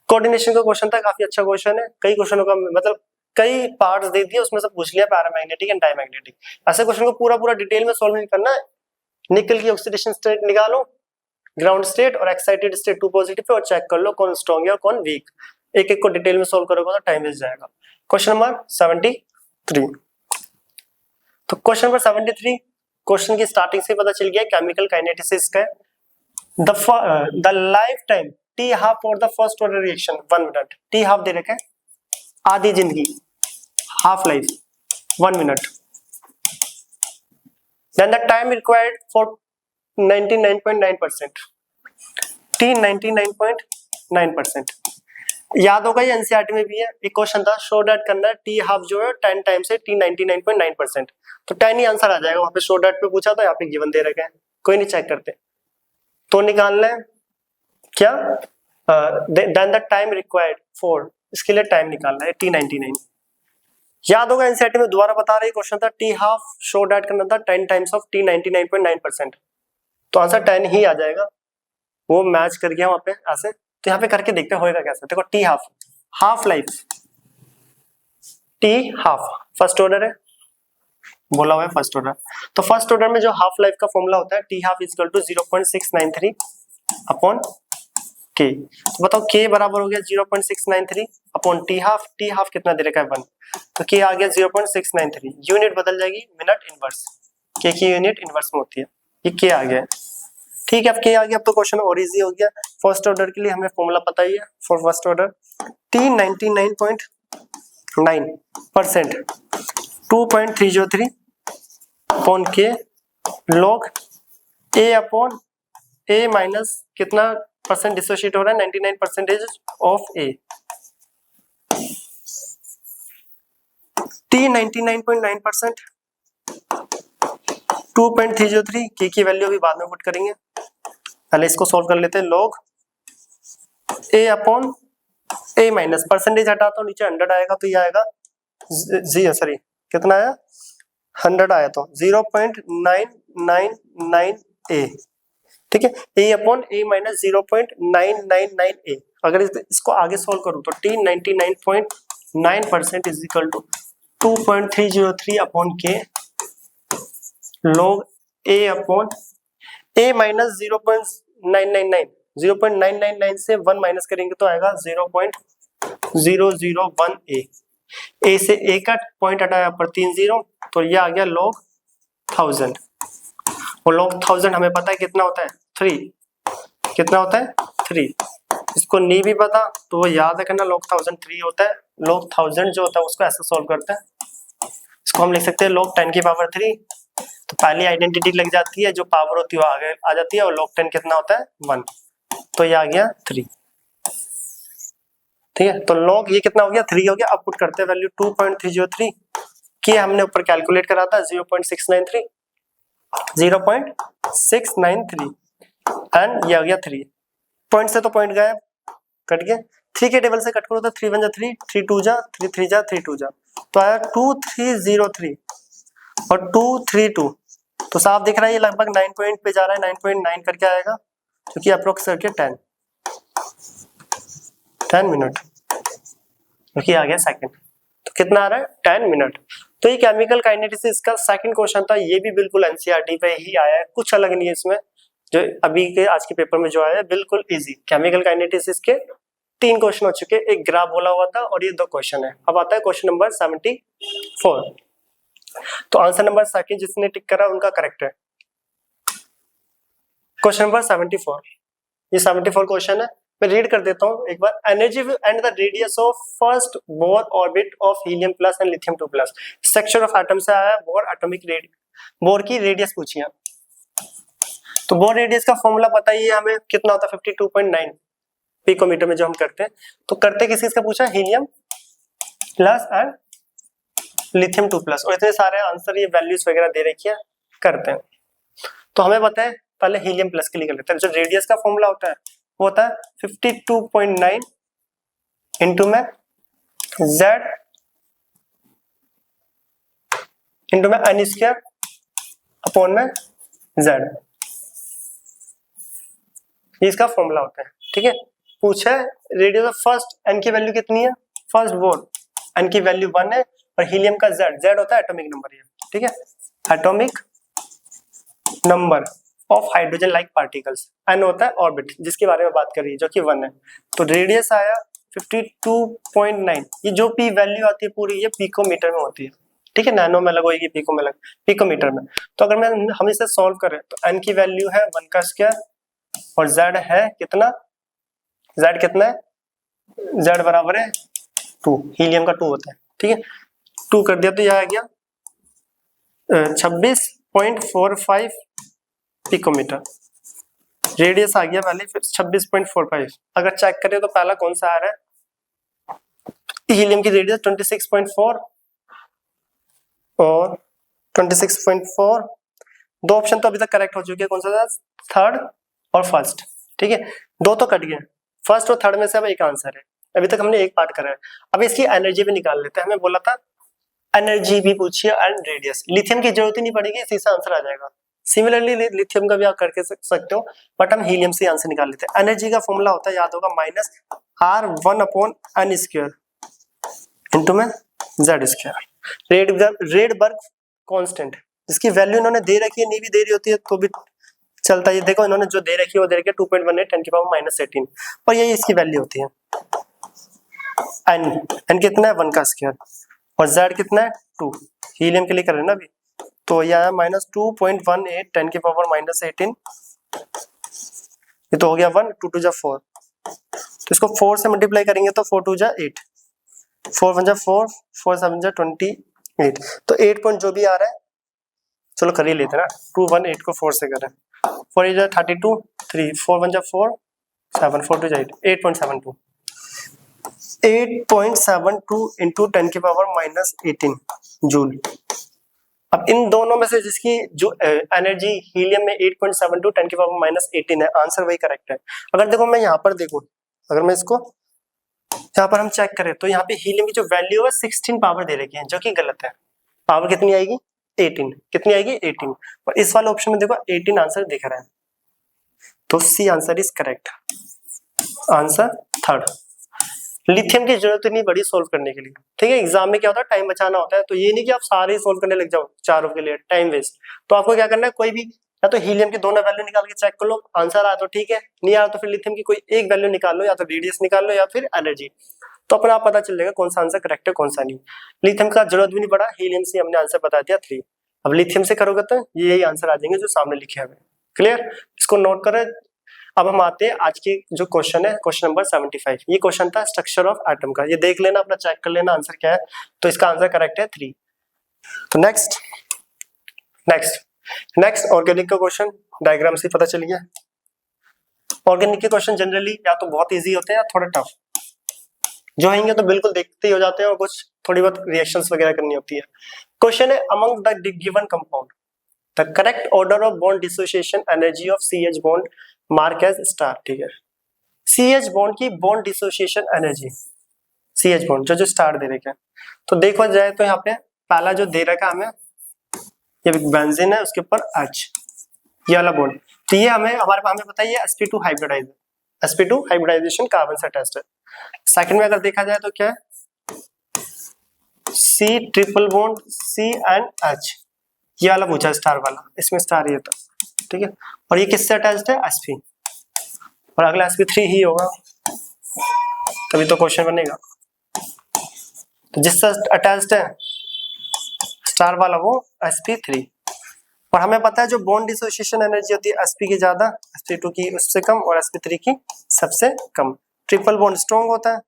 कोऑर्डिनेशन का क्वेश्चन था, काफी अच्छा क्वेश्चन है। कई क्वेश्चनों का मतलब कई पार्ट्स दे दिए, उसमें से पूछ लिया पैरामैग्नेटिक एंड डायमैग्नेटिक। ऐसे क्वेश्चन को पूरा पूरा डिटेल में सॉल्व नहीं करना है। निकल की ऑक्सीडेशन स्टेट निकालो, ग्राउंड स्टेट और एक्साइटेड स्टेट 2 पॉजिटिव पे, और चेक कर लो कौन स्ट्रॉन्ग है और कौन वीक। एक एक को डिटेल में सॉल्व करोगे तो टाइम वेस्ट जाएगा। Question number 73। तो क्वेश्चन नंबर 73 क्वेश्चन की स्टार्टिंग से पता चल गया केमिकल काइनेटिक्स का। The life time T half for the first order reaction 1 minute. T half दे रखा है, आधी जिंदगी, half life 1 minute. Then the time required for 99.9%, T 99.9%। याद होगा ये एनसीईआरटी में भी है। एक क्वेश्चन था, शो डैट करना है टी हाफ जो है 10 टाइम्स है टी 99.9%, तो 10 ही आंसर आ जाएगा। वहां पे शो डैट पे पूछा था, यहाँ पे गिवन दे रखे हैं, कोई नहीं चेक करते। तो निकालना है क्या, then the time required for, इसके लिए टाइम निकालना है टी 99। याद होगा एनसीईआरटी में दोबारा बता रही क्वेश्चन था, टी हाफ शो डैट करना था 10 टाइम्स ऑफ टी 99.9%, तो आंसर 10 ही आ जाएगा। वो मैच कर गया वहां पे ऐसे। तो यहाँ पे करके देखते होएगा कैसे। देखो T half, half life T half first order है, बोला हुआ है फर्स्ट ऑर्डर। तो फर्स्ट ऑर्डर में जो हाफ लाइफ का फॉर्मूला होता है T half is equal to 0.693 upon K. तो बताओ के बराबर हो गया 0.693 upon T half. T half कितना दे रखा है 1, तो के आ गया 0.693। यूनिट बदल जाएगी मिनट इनवर्स, के की यूनिट इनवर्स में होती है। ये के आ गया, ठीक है। अब के आ गया, अब तो क्वेश्चन और इजी हो गया। फर्स्ट ऑर्डर के लिए हमें फॉर्मूला पता ही है for first order, T 99.9% 2.303 upon के log A upon A minus कितना परसेंट डिसोशिएट हो रहा है, 99% ऑफ ए। टी 99.9% 2.303, के की वैल्यू अभी बाद में पुट करेंगे, पहले इसको सॉल्व कर लेते हैं। Log A upon A minus percentage हटा तो नीचे 100 आएगा, तो ये आएगा सॉरी कितना आया 100 आया, तो 0.999 ए, ठीक है। A upon A minus 0.999 A. अगर इसको आगे सॉल्व करूं तो T 99.9% is equal to 2.303 upon K log a upon a minus 0.999, 0.999 से 1 माइनस करेंगे तो आएगा 0.001 a से a का पॉइंट हटाया पर 3 0, तो ये आ गया log 1000। और log 1000 हमें पता है कितना होता है 3, कितना होता है 3। इसको नहीं भी पता तो वो याद रखना log 1000 3 होता है। log 1000 जो होता है उसको ऐसे सॉल्व करते हैं, इसको हम लिख सकते हैं log 10 की पावर 3। तो पहली आइडेंटिटी लग जाती है, जो पावर होती है वो आगे आ जाती है, और log 10 कितना होता है 1, तो ये आ गया 3, ठीक है। तो log ये कितना हो गया 3 हो गया। अब पुट करते हैं वैल्यू 2.303 की हमने ऊपर कैलकुलेट करा था 0.693 एंड ये आ गया 3। पॉइंट से तो पॉइंट गया कट गया, 3 के टेबल से कट करो तो 3 1 जा 3, 3 2 जा 3 3 जा 3 2 जा, तो आया 2303 और 232। तो साफ दिख रहा है ये लगभग 9 पॉइंट पे जा रहा है, 9.9 करके आएगा, क्योंकि अप्रोक्स करके 10 मिनट, क्योंकि आ गया सेकंड। तो कितना आ रहा है 10 मिनट। तो ये केमिकल काइनेटिक्स का सेकंड क्वेश्चन था, ये भी बिल्कुल एनसीईआरटी पे ही आया है, कुछ अलग नहीं है इसमें। जो अभी के आज के पेपर में जो आया है बिल्कुल इजी। केमिकल काइनेटिक्स के 3 क्वेश्चन हो चुके, एक ग्राफ बोला हुआ था और ये 2 क्वेश्चन है। अब आता है क्वेश्चन नंबर 74। तो आंसर नंबर सेकंड जिसने टिक करा उनका करेक्ट है। क्वेश्चन नंबर 74, ये 74 क्वेश्चन है, मैं रीड कर देता हूं एक बार। Energy and the radius of first Bohr orbit of helium plus and lithium 2 plus. Structure of atom से आया, बोर एटॉमिक बोर की रेडियस पूछी है। तो बोर रेडियस का फॉर्मूला पता ही है हमें, कितना होता है 52.9 पिकोमीटर में जो हम करते हैं। तो करते किस चीज का पूछा, helium plus and lithium 2 plus, और इतने सारे आंसर ये वैल्यूज वगैरह दे रखी है, करते हैं। तो हमें पता है, पहले हीलियम प्लस के लिए कर लेते हैं। जो रेडियस का फॉर्मूला होता है वो होता है 52.9 इंटू में Z इंटू में n स्क्वायर अपॉन में Z, ये इसका फॉर्मूला होता है। ठीक है, पूछा है रेडियस ऑफ फर्स्ट n की वैल्यू कितनी है, फर्स्ट बोर्ड n की वैल्यू 1 है और हीलियम का Z होता है एटॉमिक नंबर। ये ठीक है, atomic number of hydrogen like particles, n होता है ऑर्बिट जिसके बारे में बात कर रही है जो कि 1 है। तो रेडियस आया 52.9, ये जो p वैल्यू आती है पूरी ये पिकोमीटर में होती है। ठीक है, नैनो में लगेगी, पिको में पिकोमीटर में। तो अगर हम इसे सॉल्व करें तो n की वैल्यू है 1 का स्क्वायर और Z है कितना, Z कितना है, Z बराबर है 2, हीलियम का 2 होता है। ठीक है, 2 कर दिया तो यह आ गया 26.45 पिकोमीटर, रेडियस आ गया पहले, फिर 26.45। अगर चेक करें तो पहला कौन सा आ रहा है, हीलियम की रेडियस 26.4 और 26.4, दो ऑप्शन तो अभी तक करेक्ट हो चुके हैं, कौन सा था, थर्ड और फर्स्ट। ठीक है, दो तो कट गए, फर्स्ट और थर्ड में से अब एक आंसर है। अभी तक हमने एक पार्ट करा है, अब इसकी एनर्जी भी निकाल लेते हैं। हमें बोला था एनर्जी भी पूछिए एंड रेडियस, लिथियम की जरूरत ही नहीं पड़ेगी, इसी से आंसर आ जाएगा। सिमिलरली लिथियम का भी आप करके सकते हो, बट हम हीलियम से आंसर निकाल लेते हैं। एनर्जी का फॉर्मूला होता है, याद होगा, माइनस R1/n स्क्वायर इंटू में Z स्क्वायर, रेडबर्ग कांस्टेंट, जिसकी वैल्यू इन्होंने दे रखी है, नहीं भी दे रही होती है तो भी चलता है। देखो इन्होंने जो दे रखी है वो दे रखी है 2.18 10⁻⁻18 और यही इसकी वैल्यू होती है। n कितना है 1 का स्क्वायर और Z कितना है 2, हीलियम के लिए कर रहे हैं ना अभी, तो यह है -2.18 10⁻⁻18, ये तो हो गया 1, 2 2 4, तो इसको 4 से मल्टीप्लाई करेंगे तो 4 2 8, 4 1 4, 4 7 28, तो 8 पॉइंट जो भी आ रहा है, चलो कर ही लेते हैं ना, 2 1 8 को 4 से करें, 4 8 32, 3 4 1 4 7 4 2 8, 8.72 इंटू 10⁻⁻18 जूल। अब इन दोनों में से जिसकी जो एनर्जी हीलियम में 8.72 10⁻⁻18 है, आंसर वही करेक्ट है। अगर देखो मैं यहाँ पर देखूं, अगर मैं इसको यहाँ पर हम चेक करें तो यहाँ पे हीलियम की जो वैल्यू है 16 पावर दे रखी है, जो कि गलत है। पावर कितनी आएगी 18, कितनी आएगी 18, और इस वाले ऑप्शन में देखो 18 आंसर दिख रहा है, तो C answer is correct, answer third. Lithium की जरूरत नहीं पड़ी सोल्व करने के लिए। ठीक है, एग्जाम में क्या होता है, टाइम बचाना होता है, तो ये नहीं कि आप सारे सोल्व करने लग जाओ चारों के लिए, टाइम वेस्ट। तो आपको क्या करना है, कोई भी या तो हीलियम की दोनों वैल्यू निकाल के चेक कर लो, आंसर आया तो ठीक है, नहीं आया तो फिर लिथियम की कोई एक वैल्यू निकाल लो, या तो रेडियस निकाल लो या फिर एनर्जी, तो अपना आप पता चल जाएगा कौन सा आंसर करेक्ट है कौन सा नहीं। लिथियम का जरूरत भी नहीं पड़ा, हीलियम से हमने आंसर बता दिया 3। अब लिथियम से करोगे तो यही आंसर आ जाएंगे जो सामने लिखे हुए। क्लियर, इसको नोट करें। अब हम आते हैं आज के जो क्वेश्चन है, क्वेश्चन नंबर 75। ये क्वेश्चन था स्ट्रक्चर ऑफ एटम का, ये देख लेना, अपना चेक कर लेना आंसर क्या है, तो इसका आंसर करेक्ट है 3। तो नेक्स्ट ऑर्गेनिक का क्वेश्चन, डायग्राम से पता चल गया। ऑर्गेनिक के क्वेश्चन जनरली या तो बहुत इजी होते हैं या थोड़ा टफ, जो आएंगे तो बिल्कुल देखते ही हो जाते हैं और कुछ थोड़ी बहुत रिएक्शंस वगैरह करनी होती है। क्वेश्चन है, among the given compound the correct order of bond dissociation energy of CH bond mark as star. ठीक है, CH बॉन्ड की bond dissociation energy, CH bond जो स्टार दे रखे हैं, तो देखो जाए तो यहाँ पे पहला जो दे रखा हमें, ये बेंजीन है, उसके ऊपर H, ये वाला बॉन्ड, तो ये हमें पता है ये sp2 hybridisation, sp2 hybridisation carbon से अटैच्ड है। सेकंड में अगर देखा जाए तो क्या है, C triple bond C and H, ये वाला पूछा स्टार वाला, इसमें स्टार ये था। ठीक है, और ये किससे अटैच्ड है, sp, और अगला sp3 ही होगा, तभी तो क्वेश्चन बनेगा। तो जिससे अटैच्ड है स्टार वाला वो sp3, और हमें पता है जो बॉन्ड डिसोसिएशन एनर्जी होती है sp की ज्यादा, sp2 की उससे कम और sp3 की सबसे कम। ट्रिपल बॉन्ड स्ट्रॉन्ग होता है,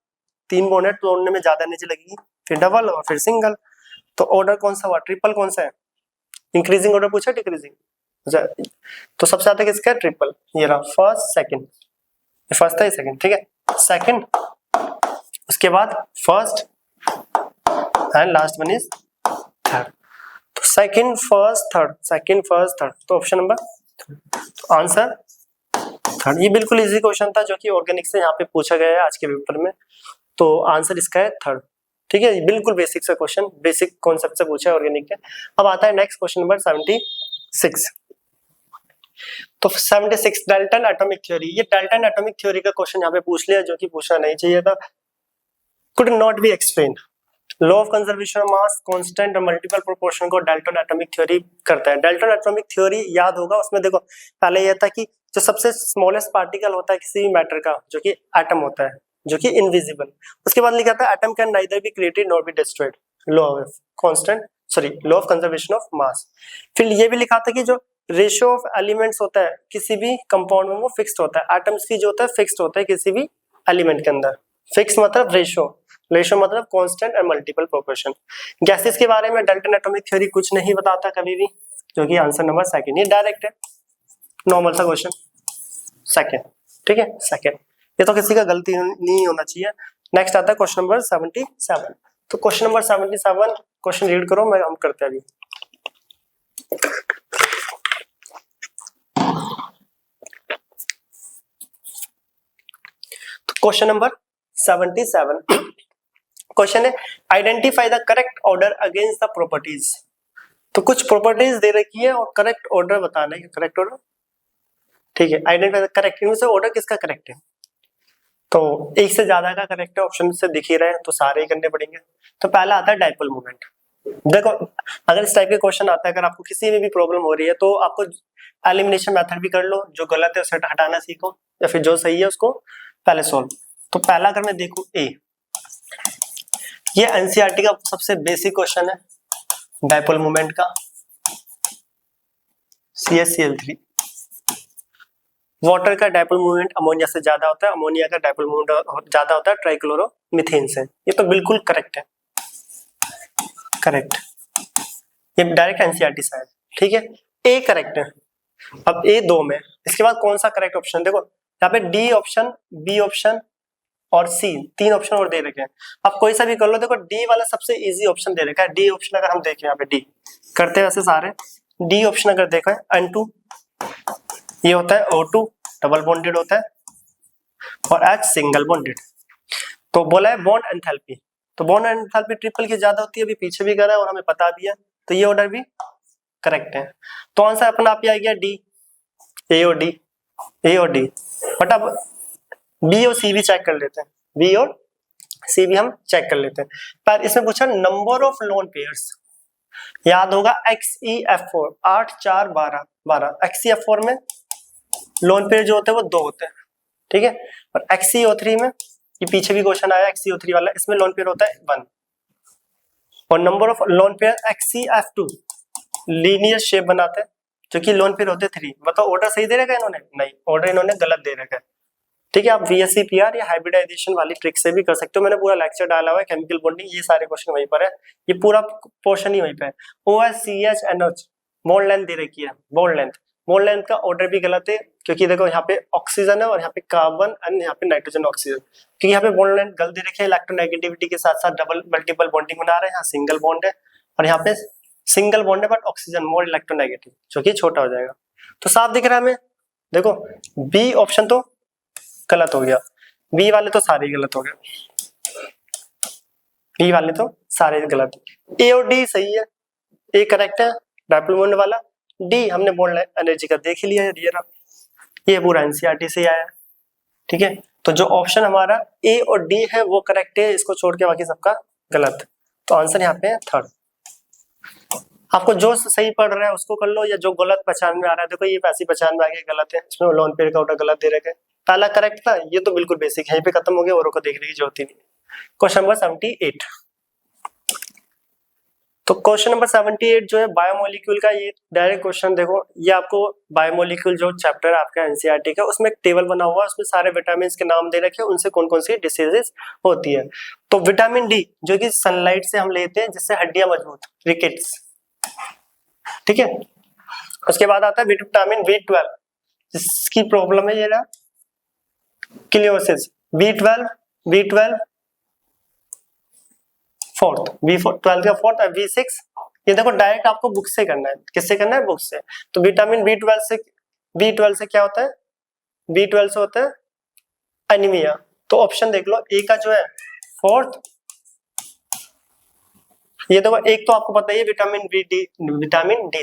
3 बॉन्ड है, तोड़ने में ज्यादा एनर्जी लगेगी, फिर डबल और फिर सिंगल। तो ऑर्डर कौन सा हुआ, ट्रिपल कौन सा है, इंक्रीजिंग ऑर्डर पूछा डिक्रीजिंग, तो सबसे ज्यादा किसका है, ट्रिपल, ये रहा फर्स्ट सेकंड, फर्स्ट था सेकंड। ठीक है, सेकंड, उसके बाद first and last one is third, तो सेकंड फर्स्ट थर्ड, तो ऑप्शन नंबर, तो आंसर थर्ड। ये बिल्कुल इजी क्वेश्चन था जो कि ऑर्गेनिक से यहाँ पे पूछा गया है आज के पेपर में, तो आंसर इसका है थर्ड। ठीक है, बिल्कुल बेसिक सा क्वेश्चन, बेसिक कॉन्सेप्ट से पूछा है ऑर्गेनिक के। अब आता है नेक्स्ट क्वेश्चन नंबर 76। तो 76 डाल्टन एटॉमिक थ्योरी, ये डाल्टन एटॉमिक थ्योरी का क्वेश्चन यहाँ पे पूछ लिया जो कि पूछना नहीं चाहिए था। Could not be explain, law of conservation of mass, constant और मल्टीपल प्रोपोर्शन को डाल्टन एटॉमिक थ्योरी करता है। डाल्टन एटॉमिक थ्योरी याद होगा, उसमें देखो पहले यह था कि जो सबसे स्मॉलेस्ट पार्टिकल होता है किसी भी मैटर का, जो कि एटम होता है, जो कि इनविजिबल, उसके बाद लिखा था atom can neither be created nor be destroyed, law of constant law of conservation of mass. फिर ये भी लिखा था कि जो रेशियो ऑफ एलिमेंट्स होता है किसी भी कंपाउंड में वो फिक्स्ड होता है, एटम्स की जो होता है फिक्स्ड होता है किसी भी एलिमेंट के अंदर। फिक्स मतलब रेशियो, रेशियो मतलब कांस्टेंट और मल्टीपल प्रोपोर्शन। गैसेस के बारे में डाल्टन एटॉमिक थ्योरी कुछ नहीं बताता कभी भी, जो कि आंसर नंबर सेकंड, ये डायरेक्ट है, नॉर्मल सा क्वेश्चन, सेकंड, ठीक है सेकंड, ये तो किसी का गलती नहीं होना चाहिए। नेक्स्ट आता है क्वेश्चन नंबर 77। तो क्वेश्चन नंबर 77 क्वेश्चन रीड करो, मैं हम करते हैं अभी। तो क्वेश्चन नंबर 77 क्वेश्चन है identify the correct order against the properties. तो कुछ प्रॉपर्टीज दे रखी है और करेक्ट ऑर्डर बताना है, करेक्ट ऑर्डर, ठीक है। आइडेंटिफाई द करेक्ट, इनमें से ऑर्डर किसका करेक्ट है, तो एक से ज्यादा का करेक्ट है, ऑप्शन से दिख ही रहे हैं तो सारे ही करने पड़ेंगे। तो पहला आता है डाइपोल मोमेंट। देखो अगर इस टाइप के क्वेश्चन आता है, अगर आपको किसी में भी प्रॉब्लम हो रही है तो आपको एलिमिनेशन मेथड भी कर लो, जो गलत है उसे हटाना सीखो, या फिर जो सही है उसको पहले सोल्व। तो पहला अगर मैं देखूं ए, ये एनसीईआरटी का सबसे बेसिक क्वेश्चन है, डाइपोल मोमेंट का, CH3। वाटर का डाइपोल मोमेंट अमोनिया से ज्यादा होता है, अमोनिया का डाइपोल मोमेंट ज्यादा होता है ट्राइक्लोरोमीथेन से। ये तो बिल्कुल करेक्ट है, करेक्ट, ये डायरेक्ट एनसीईआरटी से है, ठीक है। ए करेक्ट है। अब ए 2 में, इसके बाद कौन सा करेक्ट ऑप्शन, देखो यहाँ पे डी ऑप्शन, बी ऑप्शन और सी, 3 ऑप्शन और दे रखे हैं। अब कोई सा भी कर लो, देखो डी वाला सबसे इजी ऑप्शन दे रखा है। डी ऑप्शन अगर हम देखें, यहाँ पे डी करते हैं वैसे सारे, डी ऑप्शन अगर देखो N2, ये होता है O2 डबल बॉन्डेड होता है, और H सिंगल बॉन्डेड। तो बोला है बॉन्ड एंथैल्पी, तो बॉन्ड एंथैल्पी ट्रिपल की ज्यादा होती है, अभी पीछे भी करा है और हमें पता भी है, तो ये ऑर्डर भी करेक्ट है। तो आंसर अपना आप ही आ गया डी, ए और डी, ए और डी। बट अब बी और सी भी चेक कर लेते हैं, बी और सी भी हम चेक कर लेते हैं। पर इसमें पूछा नंबर ऑफ लोन पेयर्स, याद होगा XeF4 8 4 12 12, XeF4 में लोन पेयर जो होते हैं वो 2 होते हैं, ठीक है। और XeO3 में, ये पीछे भी क्वेश्चन आया XeO3 वाला, इसमें लोन पेयर होता है 1। और number of lone pair XeF2 linear shape बनाते हैं, जो कि लोन पेयर होते हैं 3। बताओ ऑर्डर सही दे रखा है इन्होंने, नहीं ऑर्डर इन्होंने गलत दे रखा है, ठीक है। आप VSEPR या हाइब्रिडाइजेशन वाली ट्रिक से भी कर सकते हो, मैंने पूरा लेक्चर डाला हुआ है, केमिकल बॉन्डिंग, ये सारे क्वेश्चन वहीं पर है, ये पूरा पोर्शन ही वहीं पे है। OH-CH-NH बॉन्ड लेंथ दे रखी है, बॉन्ड लेंथ, बॉन्ड लेंथ का ऑर्डर भी गलत है, क्योंकि देखो यहाँ पे ऑक्सीजन है और यहाँ पे कार्बन एंड यहाँ पे नाइट्रोजन ऑक्सीजन, क्योंकि यहाँ पे बॉन्ड लेंथ गलत दे रखी है, इलेक्ट्रोनेगेटिविटी के साथ साथ डबल मल्टीपल बॉन्डिंग बना रहे हैं, यहाँ सिंगल बॉन्ड है और यहाँ पे सिंगल बॉन्ड है बट ऑक्सीजन मोर इलेक्ट्रोनेगेटिव, जो कि छोटा हो जाएगा। तो साफ दिख रहा है हमें, देखो बी ऑप्शन तो गलत हो गया, बी वाले तो सारे गलत हो गए, बी वाले तो सारे गलत, ए और डी सही है, ए करेक्ट है डाइपोल मोमेंट वाला, डी हमने बॉन्ड एनर्जी का देख ही लिया है, ये पूरा एनसीईआरटी से आया है, ठीक है। तो जो ऑप्शन हमारा ए और डी है वो करेक्ट है, इसको छोड़ के बाकी सबका गलत, तो आंसर यहाँ पे है थर्ड। आपको जो सही पढ़ रहा है उसको कर लो, या जो गलत पहचान में आ रहा है, देखो ये वैसी पहचान में आ गया गलत है, इसमें लोन पेयर का ऑर्डर गलत दे रखे, पहला करेक्ट था, ये तो बिल्कुल बेसिक है, यहीं पे खत्म हो गया, औरों को देखने की जरूरत ही नहीं। Question number 78। तो क्वेश्चन नंबर 78 जो है बायोमोलिक्यूल का, ये डायरेक्ट क्वेश्चन देखो, ये आपको बायोमोलिक्यूल जो चैप्टर है आपका एनसीईआरटी का, उसमें एक टेबल बना हुआ है, उसमें सारे विटामिन के नाम दे रखे हैं, उनसे कौन कौन सी डिसीजेस होती है। तो विटामिन डी जो कि सनलाइट से हम लेते हैं, जिससे हड्डियां मजबूत, रिकेट्स, ठीक है। उसके बाद आता है विटामिन B12, जिसकी प्रॉब्लम है ये ना किलियोसिस, B12 फोर्थ, B12 का फोर्थ, B6, ये देखो डायरेक्ट आपको बुक से करना है, किससे करना है, बुक से। तो विटामिन B12 से क्या होता है, B12 से होता है एनीमिया। तो ऑप्शन देख लो, ए का जो है फोर्थ ये देखो, एक तो आपको पता ही है विटामिन डी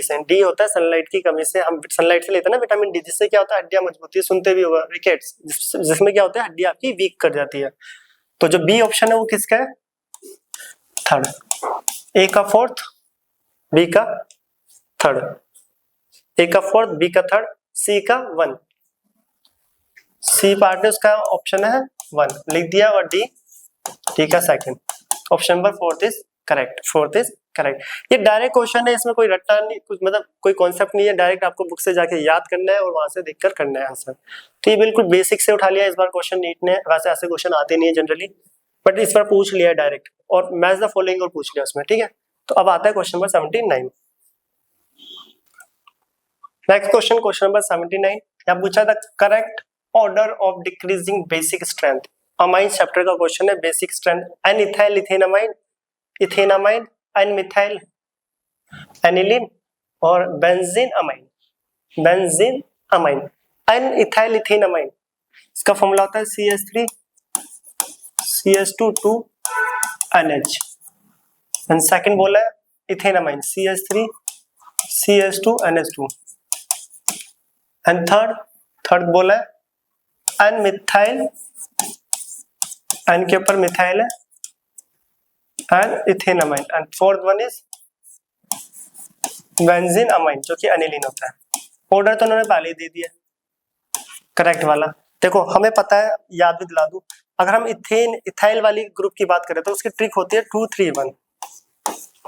से, डी होता है सनलाइट की कमी से, हम सनलाइट से लेते हैं ना विटामिन डी, जिससे क्या होता है हड्डियां मजबूती है, सुनते भी होगा रिकेट्स, जिसमें क्या होता है हड्डी आपकी वीक कर जाती है। तो जो बी ऑप्शन है वो किसका है, थर्ड, ए का फोर्थ बी का थर्ड, ए का फोर्थ बी का थर्ड सी का वन, सी पार्ट है उसका ऑप्शन है वन लिख दिया, और डी का second, option number fourth is correct, fourth is correct. ये डायरेक्ट क्वेश्चन है, इसमें कोई रट्टा नहीं, कुछ मतलब कोई कॉन्सेप्ट नहीं है, डायरेक्ट आपको बुक से जाके याद करना है और वहां से देखकर करना है आंसर। तो ये बिल्कुल बेसिक से उठा लिया इस बार क्वेश्चन नीट ने, वैसे ऐसे क्वेश्चन आते नहीं है जनरली, बट इस बार पूछ लिया डायरेक्ट, और मैच द फॉलोइंग और पूछ लिया उसमें, ठीक है। तो अब आता है question number 79। Next question, question number 79, यहाँ पूछा था correct order of decreasing basic strength, amine chapter का क्वेश्चन है, basic strength, N ethyl ethanamine, ethanamine, N methyl aniline और benzene amine, benzene amine, N ethyl ethanamine, इसका formula होता है CH3 CH2 2 NH, and second बोला है ethanamine CH3 CH2 NH2, and third बोला है एन मिथाइल, एन के ऊपर मिथाइल है, and ethanamine, and fourth one is benzene amine जो कि एनिलीन होता है। ऑर्डर तो उन्होंने पहले ही दे दिया करेक्ट वाला। देखो हमें पता है, याद भी दिला दूं, अगर हम इथाइल वाली ग्रुप की बात करें तो उसकी ट्रिक होती है 2-3-1,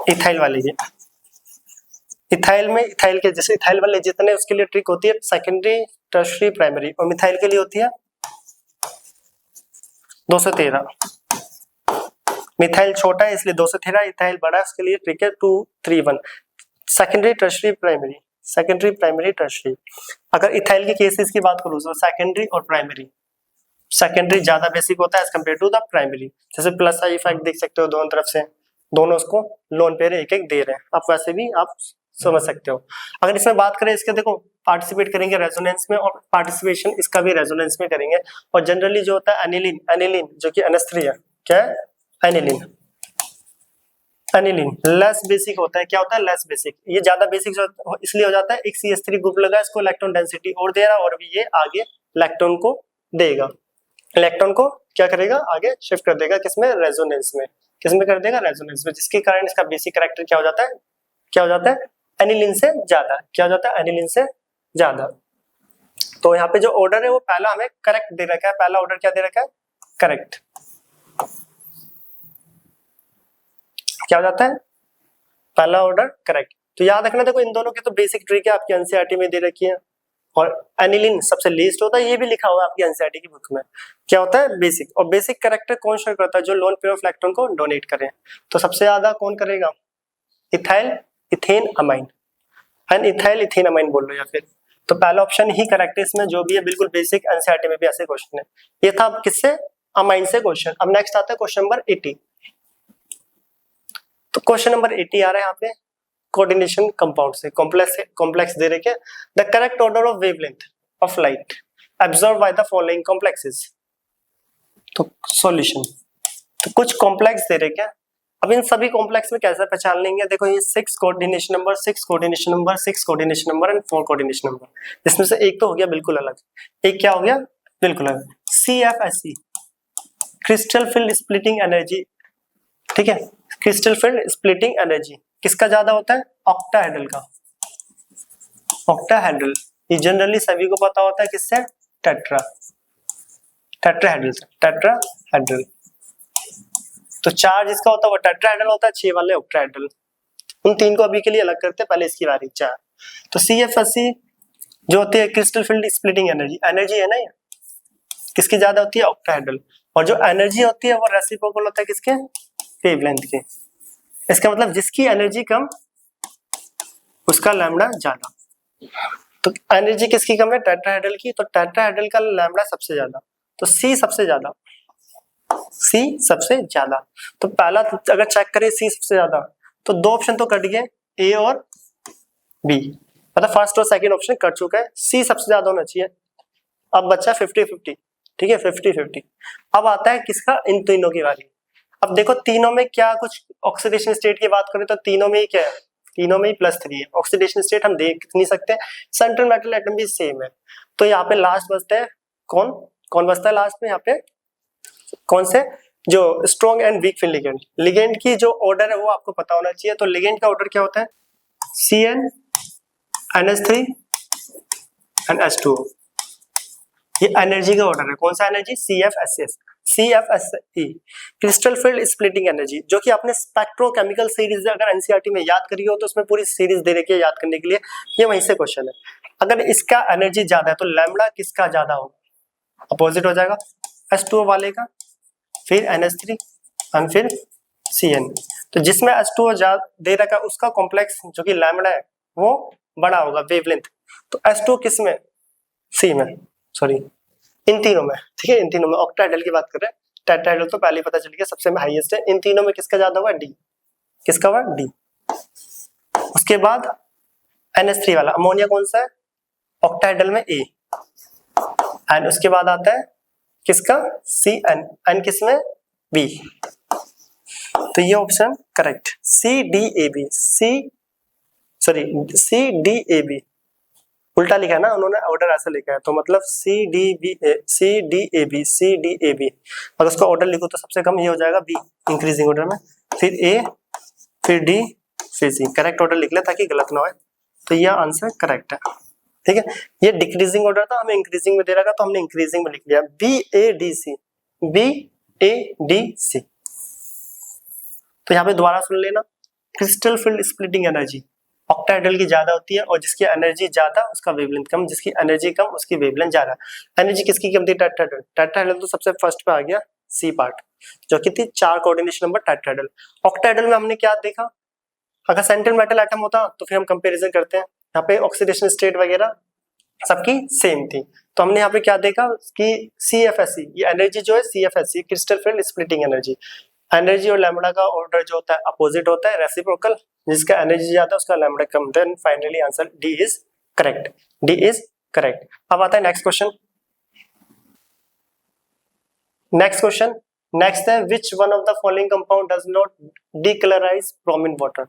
इथाइल वाली है, इथाइल में इथाइल के जैसे इथाइल वाले जितने उसके लिए ट्रिक होती है सेकेंडरी टर्शियरी प्राइमरी, और मिथाइल के लिए होती है 213, मिथाइल छोटा है इसलिए 213, इथाइल बड़ा है उसके लिए ट्रिक है 2-3-1, secondary tertiary primary, secondary primary tertiary. अगर इथाइल के केसेस की बात करूं तो सेकेंडरी और प्राइमरी, सेकेंडरी ज्यादा बेसिक होता है as compare to the primary, जैसे प्लस आई इफेक्ट देख सकते हो दोनों तरफ से, दोनों उसको लोन पेयर एक एक दे रहे हैं, आप वैसे भी आप समझ सकते हो। अगर इसमें बात करें इसके, देखो पार्टिसिपेट करेंगे रेजोनेंस में, और पार्टिसिपेशन इसका भी रेजोनेंस में करेंगे, और जनरली जो होता है एनिलीन, एनिलीन जो कि NH3 है, क्या है एनिलीन, एनिलीन लेस बेसिक होता है, क्या होता है लेस बेसिक, ये ज्यादा बेसिक इसलिए हो जाता है, एक CH3 ग्रुप लगा इसको इलेक्ट्रॉन डेंसिटी और दे रहा है, और भी ये आगे इलेक्ट्रॉन को देगा, इलेक्ट्रॉन को क्या करेगा आगे शिफ्ट कर देगा, किसमें रेजोनेंस में, किसमें कर देगा रेजोनेंस में, जिसके कारण इसका बेसिक कैरेक्टर क्या हो जाता है, क्या हो जाता है एनिलीन से ज्यादा, क्या हो जाता है एनिलीन से ज्यादा। तो यहाँ पे जो ऑर्डर है वो पहला हमें करेक्ट दे रखा है, पहला ऑर्डर क्या दे रखा है करेक्ट, क्या हो जाता है पहला ऑर्डर करेक्ट। तो याद रखना, देखो इन दोनों की तो बेसिक ट्रिक है आपकी एनसीईआरटी में दे रखी है, और एनिलीन सबसे लीस्ट होता है, ये भी लिखा हुआ है आपकी एनसीईआरटी की बुक में, क्या होता है बेसिक, और बेसिक कैरेक्टर कौन शो करता है, जो लोन पेयर ऑफ इलेक्ट्रॉन को डोनेट करें, तो सबसे ज्यादा कौन करेगा ethyl ethane amine, N ethyl ethane amine बोल लो, या फिर तो पहला ऑप्शन ही करेक्ट है इसमें, जो भी है बिल्कुल बेसिक, एनसीईआरटी में भी ऐसे क्वेश्चन है। ये था किससे अमाइन से क्वेश्चन। अब नेक्स्ट आता है क्वेश्चन नंबर 80। तो क्वेश्चन नंबर 80 आ रहा है यहाँ पे कोऑर्डिनेशन कंपाउंड से, कॉम्प्लेक्स दे रखे, the correct order of wavelength of light absorb by the following complexes. तो सॉल्यूशन, तो कुछ कॉम्प्लेक्स दे रखे, अब इन सभी कॉम्प्लेक्स में कैसे पहचान लेंगे, देखो ये 6 coordination number, 6 coordination number, 6 coordination number and 4 coordination number, जिसमें से एक तो हो गया बिल्कुल अलग, एक क्या हो गया बिल्कुल अलग, CFSE crystal field splitting energy, ठीक है, क्रिस्टल फील्ड स्प्लिटिंग एनर्जी किसका ज्यादा होता है ऑक्टाहेड्रल का, ऑक्टाहेड्रल, ये जनरली सभी को पता होता है किससे टेट्राहेड्रल से, टेट्राहेड्रल। तो 4 जिसका होता है वो टेट्राहेड्रल होता है, 6 वाले ऑक्टाहेड्रल, उन 3 को अभी के लिए अलग करते हैं, पहले इसकी बारी 4। तो CFSE जो होती है crystal field splitting energy, energy है ना ये, किसकी ज्यादा होती है ऑक्टाहेड्रल, और जो एनर्जी होती है वो रेसिप्रोकल होता है किसके वेवलेंथ के, इसका मतलब जिसकी एनर्जी कम उसका लैम्डा ज्यादा। तो एनर्जी किसकी कम है टेट्राहेड्रल की, तो टेट्राहेड्रल का लैम्डा सबसे ज्यादा, तो C सबसे ज्यादा, C सबसे ज्यादा। तो पहला अगर चेक करें C सबसे ज्यादा, तो 2 ऑप्शन तो कट गए A और B, मतलब फर्स्ट और सेकंड ऑप्शन कट चुका है, C सबसे ज्यादा होना चाहिए। अब बच्चा 50-50, ठीक है 50-50। अब आता है किसका इन तीनों की बारी, अब देखो तीनों में क्या कुछ ऑक्सीडेशन स्टेट की बात करें तो तीनों में ही क्या है, तीनों में ही +3 है। ऑक्सीडेशन स्टेट हम देख नहीं सकते, सेंट्रल मेटल एटम भी सेम है। तो यहाँ पे लास्ट बचता है कौन, कौन बचता है लास्ट में यहाँ पे, कौन से, जो strong and weak field ligand. Ligand की जो ऑर्डर है वो आपको पता होना चाहिए। तो लिगेंड का ऑर्डर क्या होता है, Cn NH3 एंड H2O। ये एनर्जी का ऑर्डर है, कौन सा energy, CFSS CFSE, crystal field splitting energy, जो कि आपने स्पेक्ट्रोकेमिकल सीरीज अगर एनसीईआरटी में याद करी हो तो उसमें पूरी सीरीज दे रखी है याद करने के लिए, ये वहीं से क्वेश्चन है। अगर इसका एनर्जी ज्यादा है तो लैम्बडा किसका ज्यादा होगा, अपोजिट हो जाएगा H2O वाले का, फिर NH3 और फिर Cn। तो जिसमें H2O दे रखा उसका कॉम्प्लेक्स जो कि लैम्बडा है वो बड़ा होगा वेवलेंथ। तो H2O किस में, C में, सॉरी इन तीनों में, ठीक है इन तीनों में। ऑक्टाहेड्रल की बात कर रहे हैं, टेट्राहेड्रल तो पहले ही पता चल गया सबसे में हाईएस्ट है। इन तीनों में किसका ज्यादा हुआ, D, किसका हुआ D। उसके बाद NH3 वाला अमोनिया कौन सा है, ऑक्टाहेड्रल में A, एंड उसके बाद आता है किसका Cn, एंड किसमें B। तो ये ऑप्शन करेक्ट, CDAB, CDAB उल्टा लिखा है ना उन्होंने, ऑर्डर ऐसा लिखा है तो मतलब CDAB। अगर उसका ऑर्डर लिखो तो सबसे कम ये हो जाएगा B इंक्रीजिंग ऑर्डर में, फिर A, फिर D, फिर C। करेक्ट ऑर्डर लिख ले ताकि गलत ना हो। तो ये आंसर करेक्ट है, ठीक है। ये डिक्रीजिंग ऑर्डर था, हमें इंक्रीजिंग में दे रहा था तो हमने इंक्रीजिंग में लिख लिया BADC। तो यहाँ पे दोबारा सुन लेना, crystal field splitting energy octahedral की ज्यादा होती है और जिसकी एनर्जी ज्यादा उसका वेवलेंथ कम, जिसकी एनर्जी कम उसकी वेवलेंथ ज्यादा। एनर्जी किसकी कम थी, टेट्राहेड्रल। टेट्राहेड्रल तो सबसे फर्स्ट पे आ गया C पार्ट, जो कि थी 4 कोऑर्डिनेशन नंबर टेट्राहेड्रल। ऑक्टाहेड्रल में हमने क्या देखा, अगर सेंट्रल मेटल एटम होता तो फिर हम कंपैरिजन करते हैं, यहाँ पे ऑक्सीडेशन स्टेट वगैरह सबकी सेम थी। तो हमने यहाँ पे क्या देखा कि CFSE, ये एनर्जी जो है CFSE crystal field splitting energy, energy और लैम्बडा का ऑर्डर जो होता है अपोजिट होता है, रेसिप्रोकल, जिसका एनर्जी ज्यादा उसका लैम्बडा कम। Then finally answer D is correct, D is correct. अब आता है नेक्स्ट क्वेश्चन। नेक्स्ट है which one of the following compound does not decolourise bromine water.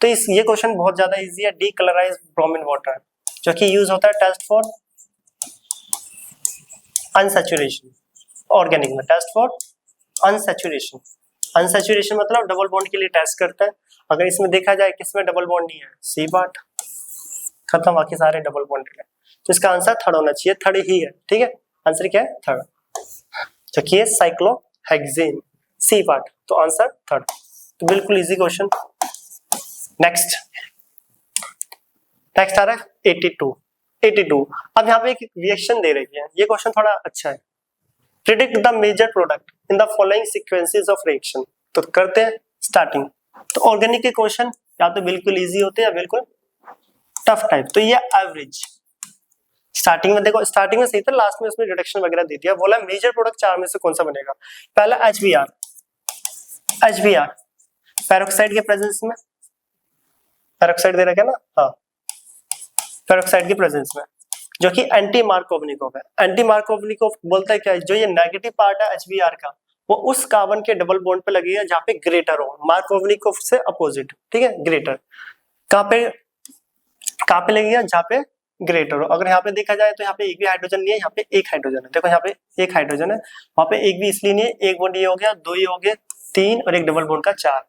तो ये क्वेश्चन बहुत ज्यादा इजी है। डीकलराइज ब्रोमीन वाटर जो कि यूज होता है टेस्ट फॉर अनसैचुरेशन, ऑर्गेनिक में टेस्ट फॉर अनसैचुरेशन। अनसैचुरेशन मतलब डबल बॉन्ड के लिए टेस्ट करता है। अगर इसमें देखा जाए किसमें डबल बॉन्ड नहीं है, C पार्ट खत्म, बाकी सारे डबल बॉन्ड है। तो इसका आंसर थर्ड होना चाहिए, थर्ड ही है, ठीक है। आंसर क्या है, थर्ड, जो कि है साइक्लोहेक्सेन, C पार्ट, तो आंसर थर्ड। तो बिल्कुल इजी क्वेश्चन। नेक्स्ट आ रहा है 82। अब यहाँ पे एक रिएक्शन दे रही है, ये क्वेश्चन थोड़ा अच्छा है। Predict the major product in the following sequences of reaction. तो करते हैं स्टार्टिंग। तो ऑर्गेनिक के क्वेश्चन या तो बिल्कुल इजी होते हैं या बिल्कुल टफ टाइप। तो ये एवरेज, स्टार्टिंग में देखो, स्टार्टिंग में सही था, लास्ट में उसमें रिडक्शन वगैरह दे दिया। बोला मेजर प्रोडक्ट 4 में से कौन सा बनेगा। पहला HBr, पेरोक्साइड के प्रेजेंस में, पेरोक्साइड दे रखा है ना, हाँ, पेरोक्साइड की प्रेजेंस में, जो कि एंटी मार्कोवनिकोव है। एंटी मार्कोवनिकोव बोलता है क्या, जो ये नेगेटिव पार्ट है HBr का वो उस कार्बन के डबल बॉन्ड पे लगेगा जहाँ पे ग्रेटर हो, मार्कोवनिकोव से अपोजिट, ठीक है। ग्रेटर कहाँ पे लगेगा, जहाँ पे ग्रेटर हो। अगर यहाँ पे देखा जाए तो यहाँ पे एक भी हाइड्रोजन नहीं है, यहाँ पे एक हाइड्रोजन है। देखो यहाँ पे एक हाइड्रोजन है, वहां पे एक भी इसलिए नहीं है, एक बॉन्ड ये हो गया, 2 ये हो गए, 3 और एक डबल बॉन्ड का 4।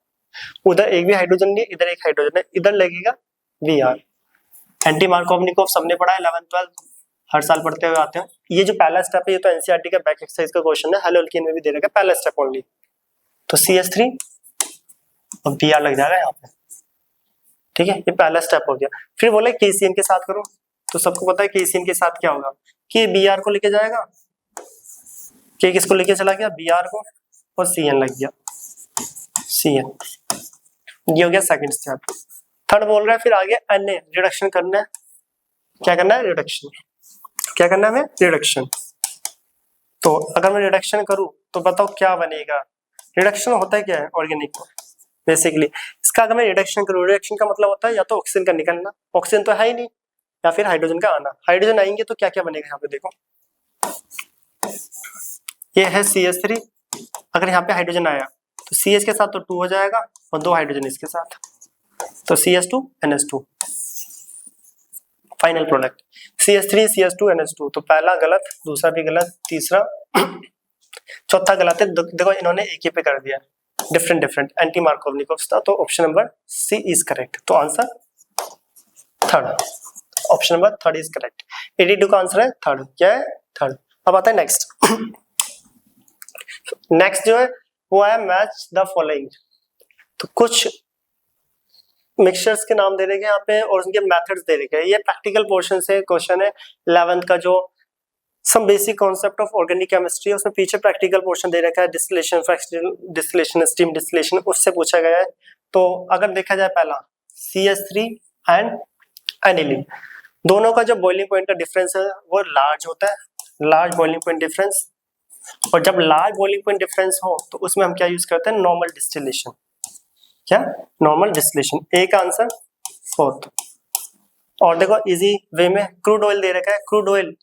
उधर एक भी हाइड्रोजन नहीं है, इधर एक हाइड्रोजन है, इधर लगेगा Br। एंटी मार्कोवनिकोव सबने पढ़ा है 11th 12th, हर साल पढ़ते हुए आते हैं। ये जो पहला स्टेप है ये तो एनसीईआरटी का बैक एक्सरसाइज का क्वेश्चन है, हेलो एल्कीन में भी दे रखा है, पहला स्टेप ओनली। तो CH3 और Br लग जाएगा यहाँ पे, ठीक है। ये पहला स्टेप हो गया। फिर बोले KCN के साथ करो, तो सबको पता है KCN के साथ क्या होगा, कि Br को लेके जाएगा, K किसको लेके चला गया, Br को, और Cn लग गया, Cn। ये हो गया सेकंड स्टेप। थर्ड बोल रहा है फिर आगे Na रिडक्शन करना है। क्या करना है, रिडक्शन। क्या करना है हमें, रिडक्शन। तो अगर मैं रिडक्शन करूं तो बताओ क्या बनेगा। रिडक्शन होता है क्या है ऑर्गेनिक में, बेसिकली इसका अगर मैं रिडक्शन करूं, रिडक्शन का मतलब होता है या तो ऑक्सीजन का निकलना, ऑक्सीजन तो है ही नहीं, या फिर हाइड्रोजन का आना। हाइड्रोजन आएंगे तो क्या क्या बनेगा, यहाँ पे देखो, ये है CH3, अगर यहाँ पे हाइड्रोजन आया तो CH के साथ तो 2 हो जाएगा और 2 हाइड्रोजन इसके साथ, तो CH2NH2 final product. CH3 CH2 NH2, तो पहला गलत, दूसरा भी गलत, तीसरा चौथा गलत है। देखो इन्होंने एक ही पे कर दिया, डिफरेंट डिफरेंट, एंटी मार्कोवनिकोव्स था, तो option number C is correct. तो answer third, option number third is correct. 82 का आंसर है थर्ड, क्या है थर्ड। अब आता है नेक्स्ट। नेक्स्ट जो है वो है मैच द फॉलोइंग। तो कुछ मिक्सचर्स के नाम दे रखे हैं यहाँ पे और उनके मेथड्स दे रखे हैं। ये प्रैक्टिकल पोर्शन से क्वेश्चन है 11th का, जो some basic concept of organic chemistry है, उसमें पीछे प्रैक्टिकल पोर्शन दे रखा है, distillation, fractional distillation, steam distillation, उससे पूछा गया है। तो अगर देखा जाए पहला CH3 एंड एनिलीन, दोनों का जो बॉइलिंग पॉइंट का डिफरेंस है वो लार्ज होता है, लार्ज बॉइलिंग पॉइंट डिफरेंस। और जब लार्ज बॉइलिंग पॉइंट डिफरेंस हो तो उसमें हम क्या यूज करते हैं, नॉर्मल डिस्टिलेशन। क्या, नॉर्मल डिस्टिलेशन। ए का आंसर फोर्थ। और देखो इजी वे में क्रूड ऑयल दे रखा है, क्रूड ऑयल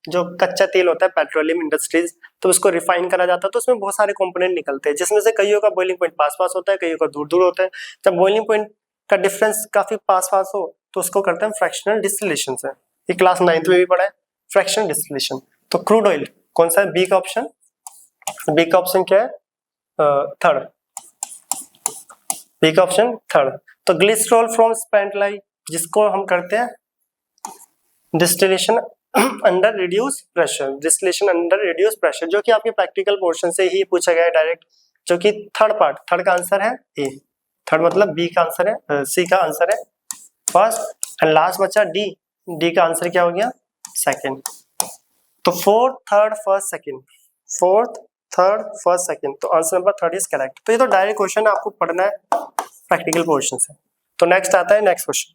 जो कच्चा तेल होता है पेट्रोलियम इंडस्ट्रीज, तो उसको रिफाइन करा जाता है, तो उसमें बहुत सारे कंपोनेंट निकलते हैं, जिसमें से कईयों का बॉइलिंग पॉइंट पास पास होता है, कईयों का दूर दूर होता है। जब बॉइलिंग पॉइंट का डिफरेंस काफी पास पास हो तो उसको करते हैं फ्रैक्शनल डिस्टिलेशन से। ये क्लास 9th में भी पढ़ा है फ्रैक्शनल डिस्टिलेशन। तो क्रूड ऑयल कौन सा है, बी का ऑप्शन, बी का ऑप्शन क्या है, थर्ड, बी का ऑप्शन थर्ड। तो ग्लिसरॉल फ्रॉम स्पेंट लाइफ, जिसको हम करते हैं distillation under reduce pressure, distillation under reduce pressure, जो कि आपके प्रैक्टिकल पोर्शन से ही पूछा गया है डायरेक्ट, जो कि थर्ड पार्ट, थर्ड का आंसर है ए, थर्ड मतलब बी का आंसर है, सी का आंसर है फर्स्ट, एंड लास्ट बचा डी, डी का आंसर क्या हो गया सेकंड। तो fourth, third, first, second, fourth, third, first, second, तो answer number third is correct. तो ये तो डायरेक्ट क्वेश्चन आपको पढ़ना है प्रैक्टिकल पोर्शन से। तो नेक्स्ट आता है नेक्स्ट क्वेश्चन।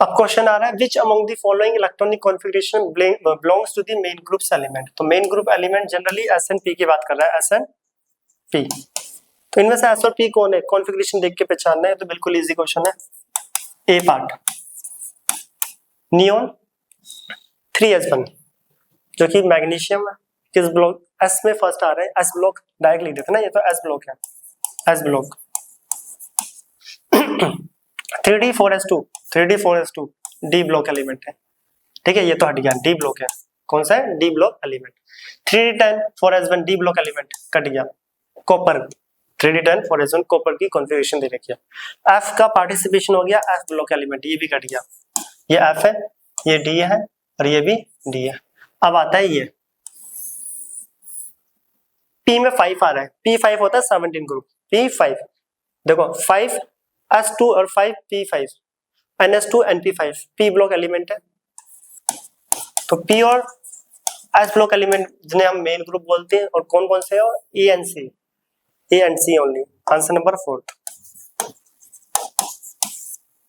अब क्वेश्चन आ रहा है which among the following electronic configuration belongs to the main groups element. तो main group element generally S and P की बात कर रहा है, एस एंड पी। तो इनमें से एस और पी कौन है, कॉन्फ़िगरेशन देख के पहचानना है, तो बिल्कुल इजी क्वेश्चन है। ए पार्ट नियोन 3s1, जो कि मैग्नीशियम है, किस ब्लॉक, एस में फर्स्ट आ रहा है, एस ब्लॉक डायरेक्ट लिख देते ना, ये तो एस ब्लॉक है, S block. 3d4s2, 3d4s2 D block element है, ठीक है, ये तो हट गया, डी ब्लॉक है, कौन सा है, D block element. 3d10 4s1 D block element cut गया, कॉपर, 3d10 4s1 कॉपर की कॉन्फ़िगरेशन दे रखी है। एफ का पार्टिसिपेशन हो गया, एफ ब्लॉक एलिमेंट, ये भी कट गया, ये एफ है, ये डी है और ये भी डी है। अब आता है ये पी में 5 आ रहा है, P5 होता है 17 ग्रुप, P5 देखो 5 S2 और 5 P5, NS2 NP5 P block element है। तो P और S ब्लॉक एलिमेंट जिन्हें हम मेन ग्रुप बोलते हैं, और कौन कौन से है, A and C, A and C only. Answer number fourth,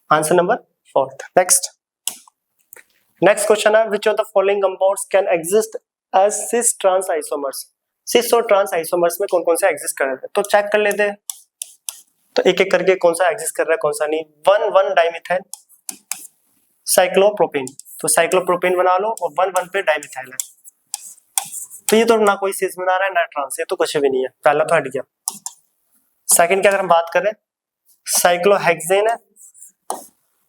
answer number fourth. Next question है which of the following compounds can exist as cis trans isomers. Cis और ट्रांस आइसोमर्स में कौन कौन से एग्जिस्ट कर रहे हैं, तो चेक कर लेते हैं। तो एक एक करके कौन सा एग्जिस्ट कर रहा है कौन सा नहीं। 1,1 डाइमिथाइल साइक्लोप्रोपेन, तो साइक्लोप्रोपेन बना लो, और 1,1 पे डाइमिथाइल है, तो ये तो ना कोई सिस बना रहा है ना ट्रांस, ये तो कुछ भी नहीं है, पहला तो हट गया। सेकंड की अगर हम बात करें, साइक्लोहेक्सेन है,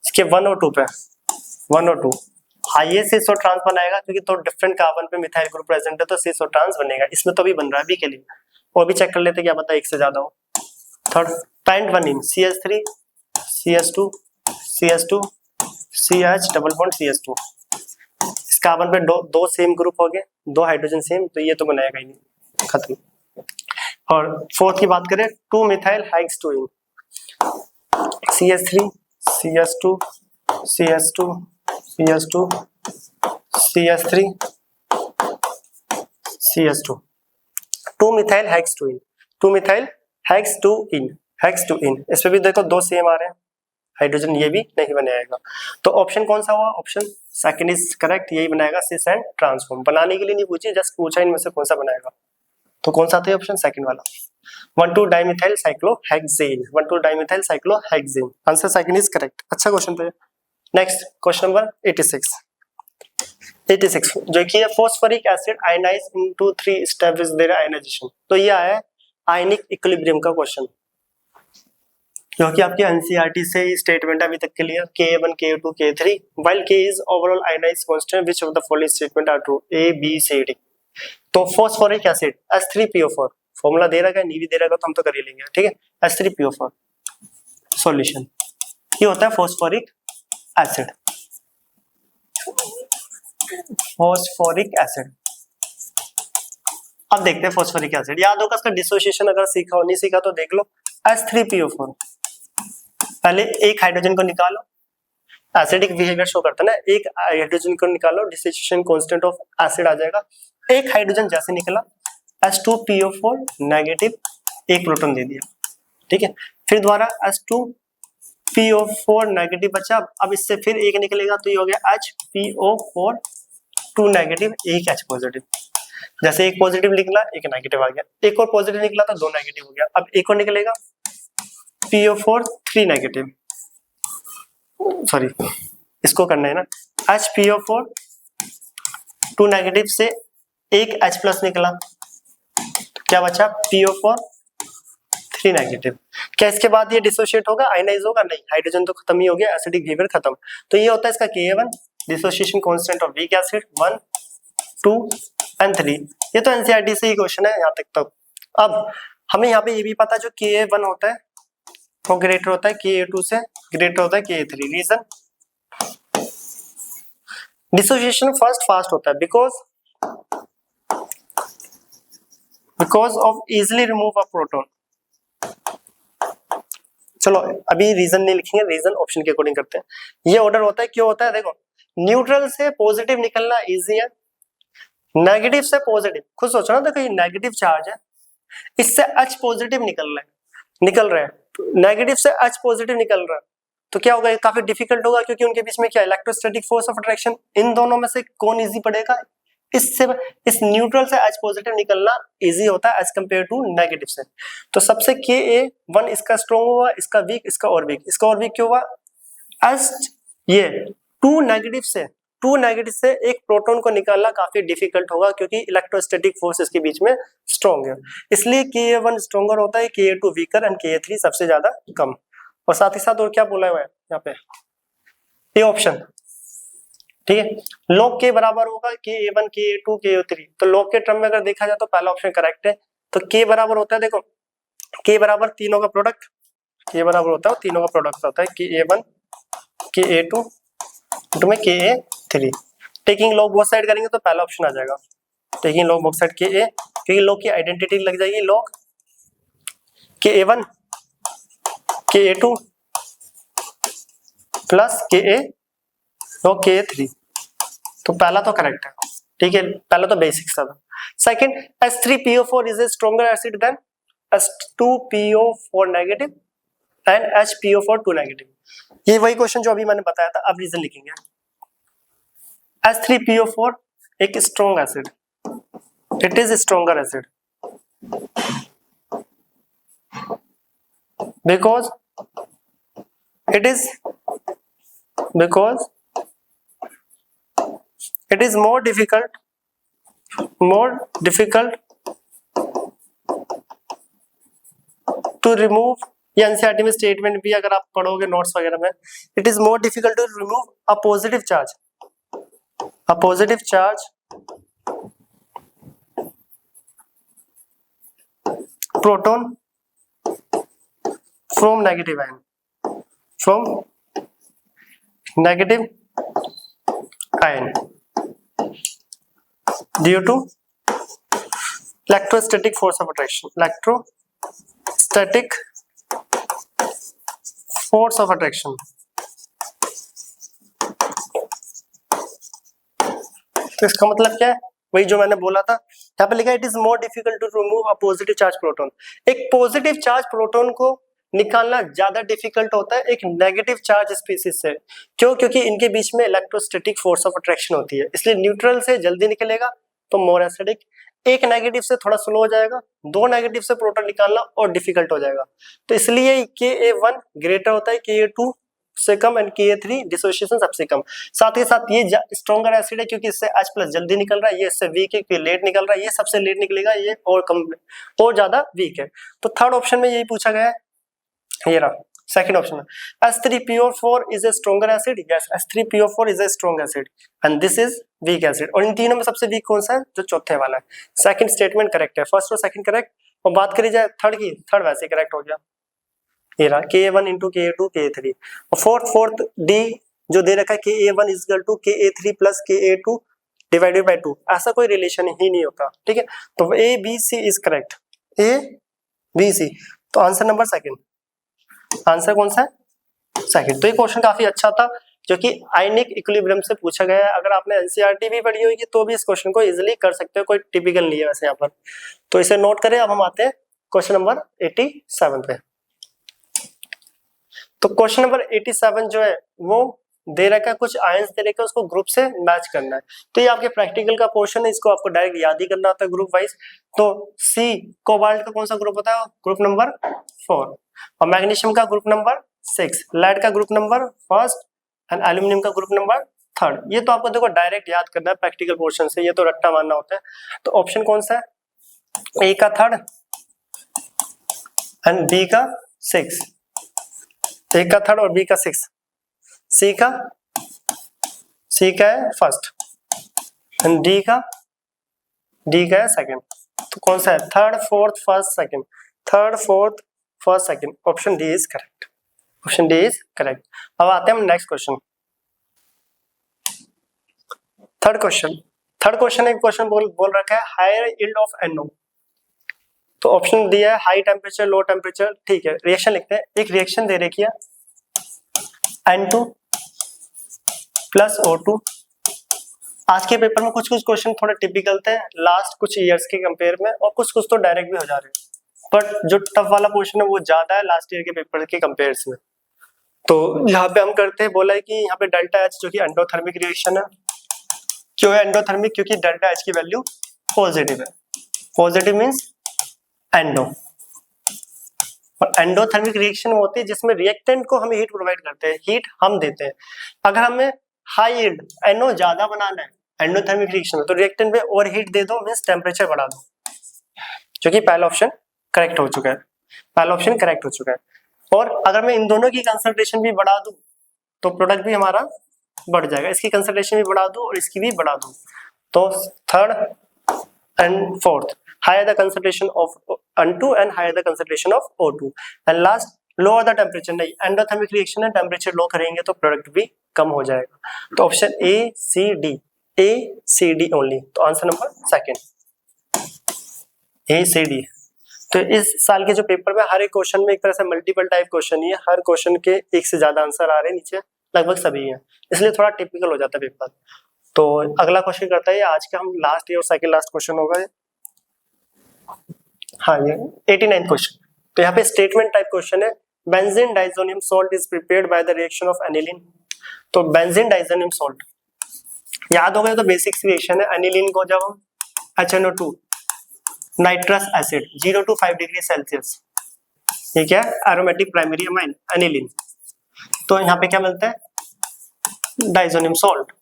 इसके 1 और 2 पे, 1 और 2 हाईएस्ट सिस और ट्रांस बनाएगा, क्योंकि तो डिफरेंट कार्बन पे मिथाइल ग्रुप प्रेजेंट है, तो सिस और ट्रांस बनेगा। इसमें तो भी बन रहा है अभी के लिए, और भी चेक कर लेते, क्या पता एक से ज्यादा हो। थर्ड पेंट 1 इन CH3 CH2 CH2 CH double bond CH2, इस कार्बन पे दो सेम ग्रुप हो गए, 2 हाइड्रोजन सेम, तो ये तो बनाएगा ही नहीं, खत्म। और फोर्थ की बात करें, 2 मिथाइल हाइड्स 2 इन CH3 CH2 CH2 CH2 CH3 CH2 2 methyl hex 2 इन, 2 मिथाइल हेक्स 2 इन, हेक्स 2 इन, इसमें भी देखो 2 सेम आ रहे हैं हाइड्रोजन, ये भी नहीं बनाएगा। तो ऑप्शन कौन सा हुआ, ऑप्शन सेकंड इज करेक्ट, यही बनाएगा सिस एंड ट्रांसफॉर्म। बनाने के लिए नहीं पूछी, जस्ट पूछा इनमें से कौन सा बनाएगा, तो कौन सा था ऑप्शन सेकंड वाला, 1,2 dimethyl cyclohexane, 1,2 dimethyl cyclohexane, answer second is correct. अच्छा क्वेश्चन था। नेक्स्ट क्वेश्चन नंबर 86 जो कि है phosphoric acid ionise into 3 step is their ionisation. तो ये आया है आयनिक इक्विलिब्रियम का क्वेश्चन, क्योंकि आपकी एनसीईआरटी से स्टेटमेंट अभी तक clear, Ka1 Ka2 Ka3 while K is overall ionized constant which of the following statement are true, A B C D। तो फॉस्फोरिक एसिड H3PO4 फॉर्मूला दे रखा है, नहीं भी दे रखा तो हम तो कर ही लेंगे, ठीक है। H3PO4 सॉल्यूशन ये होता है फॉस्फोरिक एसिड, फॉस्फोरिक एसिड। अब देखते हैं फॉस्फोरिक एसिड, याद होगा इसका डिसोसिएशन, अगर सीखा हो नहीं सीखा तो देख लो। H3PO4 पहले एक हाइड्रोजन को निकालो, एसिडिक बिहेवियर शो करता है ना, एक हाइड्रोजन को निकालो, डिसोसिएशन कांस्टेंट ऑफ एसिड आ जाएगा। एक हाइड्रोजन जैसे निकला H2PO4 नेगेटिव, एक प्रोटॉन दे दिया, ठीक है। फिर दोबारा H2PO4 नेगेटिव बचा, अब इससे फिर एक निकलेगा तो ये हो गया HPO4 2 नेगेटिव, एक H पॉजिटिव। जैसे एक पॉजिटिव निकला एक नेगेटिव आ गया, एक और पॉजिटिव निकला तो दो नेगेटिव हो गया। अब एक और निकलेगा PO4 3 नेगेटिव, सॉरी इसको करना है ना, HPO4 2 नेगेटिव से एक H प्लस निकला, क्या बचा PO4 3 नेगेटिव। क्या इसके बाद ये डिसोशिएट होगा, आयनाइज होगा? नहीं, हाइड्रोजन तो खत्म ही हो गया, एसिडिक बिहेवियर खत्म। तो ये होता है इसका Ka1 dissociation constant of weak acid 1 2 and 3। ये तो एनसीईआरटी से ही क्वेश्चन है यहाँ तक। तो अब हमें यहाँ पे ये भी पता जो Ka1 होता है वो ग्रेटर होता है Ka2 से, ग्रेटर होता है Ka3। Reason, dissociation first fast होता है because of easily remove a proton. चलो अभी रीजन नहीं लिखेंगे, रीजन ऑप्शन के अकॉर्डिंग करते हैं। ये ऑर्डर होता है, क्यों होता है? देखो, न्यूट्रल से पॉजिटिव निकलना इजी है, नेगेटिव से पॉजिटिव, खुद सोचो ना, देखो ये नेगेटिव चार्ज है, इससे H पॉजिटिव निकल रहा है, नेगेटिव से H पॉजिटिव निकल रहा है, तो क्या होगा? काफी डिफिकल्ट होगा, क्योंकि उनके बीच में क्या इलेक्ट्रोस्टैटिक फोर्स ऑफ अट्रैक्शन, इन दोनों में से कौन इजी पड़ेगा? इससे इस न्यूट्रल से H पॉजिटिव निकलना इजी होता है एज कंपेयर टू नेगेटिव से। तो सबसे Ka1 इसका स्ट्रॉन्ग हुआ, इसका वीक, इसका और वीक। इसका और वीक क्यों हुआ? एज ये टू नेगेटिव से एक प्रोटॉन को निकालना काफी डिफिकल्ट होगा, क्योंकि इलेक्ट्रोस्टैटिक फोर्स इसके बीच में स्ट्रॉन्ग है, इसलिए Ka1 स्ट्रॉन्गर होता है, Ka2 वीकर एंड Ka3 सबसे ज्यादा कम। और साथ ही साथ और क्या बोला हुआ है यहाँ पे, ये ऑप्शन, ठीक है। लॉग के बराबर होगा Ka1 Ka2 Ka3, तो लॉग के टर्म में अगर देखा जाए तो पहला ऑप्शन करेक्ट है। तो K बराबर होता है, देखो K बराबर तीनों का प्रोडक्ट, K बराबर होता है तीनों का प्रोडक्ट होता है Ka1 Ka2 टू में Ka3। Taking log both side करेंगे तो पहला ऑप्शन आ जाएगा, taking log both side Ka, क्योंकि लॉग की आइडेंटिटी लग जाएगी, log Ka1 Ka2 plus Ka log Ka3, तो पहला तो करेक्ट है, ठीक है, पहला तो बेसिक था। Second, H3PO4 is a stronger acid than H2PO4 negative and HPO4 2 negative. ये वही क्वेश्चन जो अभी मैंने बताया था, अब रीजन लिखेंगे। H3PO4 एक strong acid, it is stronger acid because it is more difficult to remove। ये एनसीईआरटी में स्टेटमेंट भी अगर आप पढ़ोगे नोट्स वगैरह में, it is more difficult to remove a positive charge proton from negative ion due to electrostatic force of attraction, तो इसका मतलब क्या है? वही जो मैंने बोला था, यहाँ पे लिखा है it is more difficult to remove a positive charge proton. एक पॉजिटिव चार्ज प्रोटॉन को निकालना ज्यादा डिफिकल्ट होता है एक नेगेटिव चार्ज स्पीसीज से। क्यों? क्योंकि इनके बीच में इलेक्ट्रोस्टैटिक फोर्स ऑफ अट्रैक्शन होती है, इसलिए न्यूट्रल से जल्दी निकलेगा तो मोर एसिडिक, एक नेगेटिव से थोड़ा स्लो हो जाएगा, दो नेगेटिव से प्रोटॉन निकालना और डिफिकल्ट हो जाएगा। तो इसलिए Ka1 ग्रेटर होता है Ka2 से कम एंड Ka3 डिसोसिएशन सबसे कम। साथ ही साथ ये स्ट्रॉन्गर एसिड है क्योंकि इससे H+ जल्दी निकल रहा है, ये इससे वीक है क्योंकि लेट निकल रहा है, ये सबसे लेट निकलेगा, ये और कम और ज्यादा वीक है। तो थर्ड ऑप्शन में यही पूछा गया है। ये रहा सेकंड ऑप्शन में, H3PO4 is a stronger acid. Yes, H3PO4 is a strong acid and this is weak acid. और इन तीनों में सबसे वीक कौन सा है? जो चौथे वाला है। सेकंड स्टेटमेंट करेक्ट है, फर्स्ट और सेकंड करेक्ट। और बात करी जाए थर्ड की, थर्ड वैसे करेक्ट हो गया। ये रहा Ka1 into Ka2 Ka3। और फोर्थ डी जो दे रखा है Ka1 is equal to Ka3 plus Ka2 divided by 2, ऐसा कोई रिलेशन ही नहीं होता। ठीक है, तो A B C is correct, A B C। तो आंसर नंबर सेकंड, आंसर कौन सा है? सेकंड। तो ये क्वेश्चन काफी अच्छा था जो कि आयनिक इक्विलिब्रियम से पूछा गया है। अगर आपने एनसीईआरटी भी पढ़ी होगी तो भी इस क्वेश्चन को इजीली कर सकते हो, कोई टिपिकल नहीं है वैसे यहाँ पर। तो इसे नोट करें। अब हम आते हैं क्वेश्चन नंबर 87 पे। तो क्वेश्चन नंबर 87 जो है वो दे रखा है, कुछ आयंस दे रखे हैं, उसको ग्रुप से मैच करना है। तो ये आपके प्रैक्टिकल का पोर्शन है, इसको आपको डायरेक्ट याद ही करना होता है ग्रुप वाइज। तो सी कोबाल्ट का कौन सा ग्रुप होता है? Group number 4। और मैग्नीशियम का ग्रुप नंबर 6, लेड का ग्रुप नंबर 1 एंड एल्यूमिनियम का ग्रुप नंबर 3। ये तो आपको देखो डायरेक्ट याद करना है प्रैक्टिकल पोर्शन से, ये तो रट्टा मारना होता है। तो ऑप्शन कौन सा है? ए का 3 एंड बी का 6, ए का 3 और बी का 6। सी का है फर्स्ट एंड डी का है सेकंड। तो कौन सा है? Third fourth first second, third fourth first second. Option D is correct, option D is correct. अब आते हैं हम नेक्स्ट क्वेश्चन, थर्ड क्वेश्चन एक क्वेश्चन बोल रखा है हायर यील्ड ऑफ NO। तो ऑप्शन दिया है हाई टेम्परेचर, लो टेम्परेचर। ठीक है, रिएक्शन लिखते हैं। एक रिएक्शन दे रखी है N2 प्लस O2। आज के पेपर में कुछ क्वेश्चन थोड़े टिपिकल थे लास्ट कुछ ईयर्स के कंपेयर में, और कुछ तो डायरेक्ट भी हो जा रहे हैं, बट जो टफ वाला पोर्शन है वो ज्यादा है लास्ट ईयर के पेपर के कंपेयर में। तो यहाँ पे हम करते हैं, बोला है कि यहाँ पे डेल्टा H जो कि एंडोथर्मिक रिएक्शन है। क्यों है एंडोथर्मिक? क्योंकि डेल्टा H की वैल्यू पॉजिटिव है। Positive means endo. और एंडोथर्मिक रिएक्शन होती है जिसमें रिएक्टेंट को हम हीट प्रोवाइड करते हैं, हीट हम देते हैं। अगर हमें हाई यील्ड NO ज्यादा बनाना है एंडोथर्मिक रिएक्शन में, तो रिएक्टेंट में और हीट दे दो, मींस टेम्परेचर बढ़ा दो, जो कि पहला ऑप्शन करेक्ट हो चुका है, पहला ऑप्शन करेक्ट हो चुका है। और अगर मैं इन दोनों की कंसंट्रेशन भी बढ़ा दूं तो प्रोडक्ट भी हमारा बढ़ जाएगा, इसकी कंसंट्रेशन भी बढ़ा दूं और इसकी भी बढ़ा दूं। तो third and fourth, higher the concentration of N2 and higher the concentration of O2, and last lower the temperature। नहीं, एंडोथर्मिक रिएक्शन है, टेम्परेचर लो करेंगे तो प्रोडक्ट भी कम हो जाएगा। तो option A C D only. तो answer number second A C D। तो इस साल के जो पेपर में हर एक क्वेश्चन में एक तरह से मल्टीपल टाइप क्वेश्चन ही है, हर क्वेश्चन के एक से ज्यादा आंसर आ रहे हैं, नीचे लगभग सभी हैं, इसलिए थोड़ा टिपिकल हो जाता है पेपर। तो अगला क्वेश्चन करता है, आज का हम last year second last question होगा। हाँ, ये 89 क्वेश्चन। तो यहाँ पे स्टेटमेंट टाइप क्वेश्चन है, benzene diazonium salt is prepared by the reaction of aniline. तो बेंजीन डाइजोनियम सॉल्ट याद हो गया, तो बेसिक रिएक्शन है। एनिलीन को जब हम HNO2 nitrous acid 0 to 5 degree Celsius, ये क्या है? Aromatic primary amine aniline. तो यहाँ पे क्या मिलता है? Diazonium salt.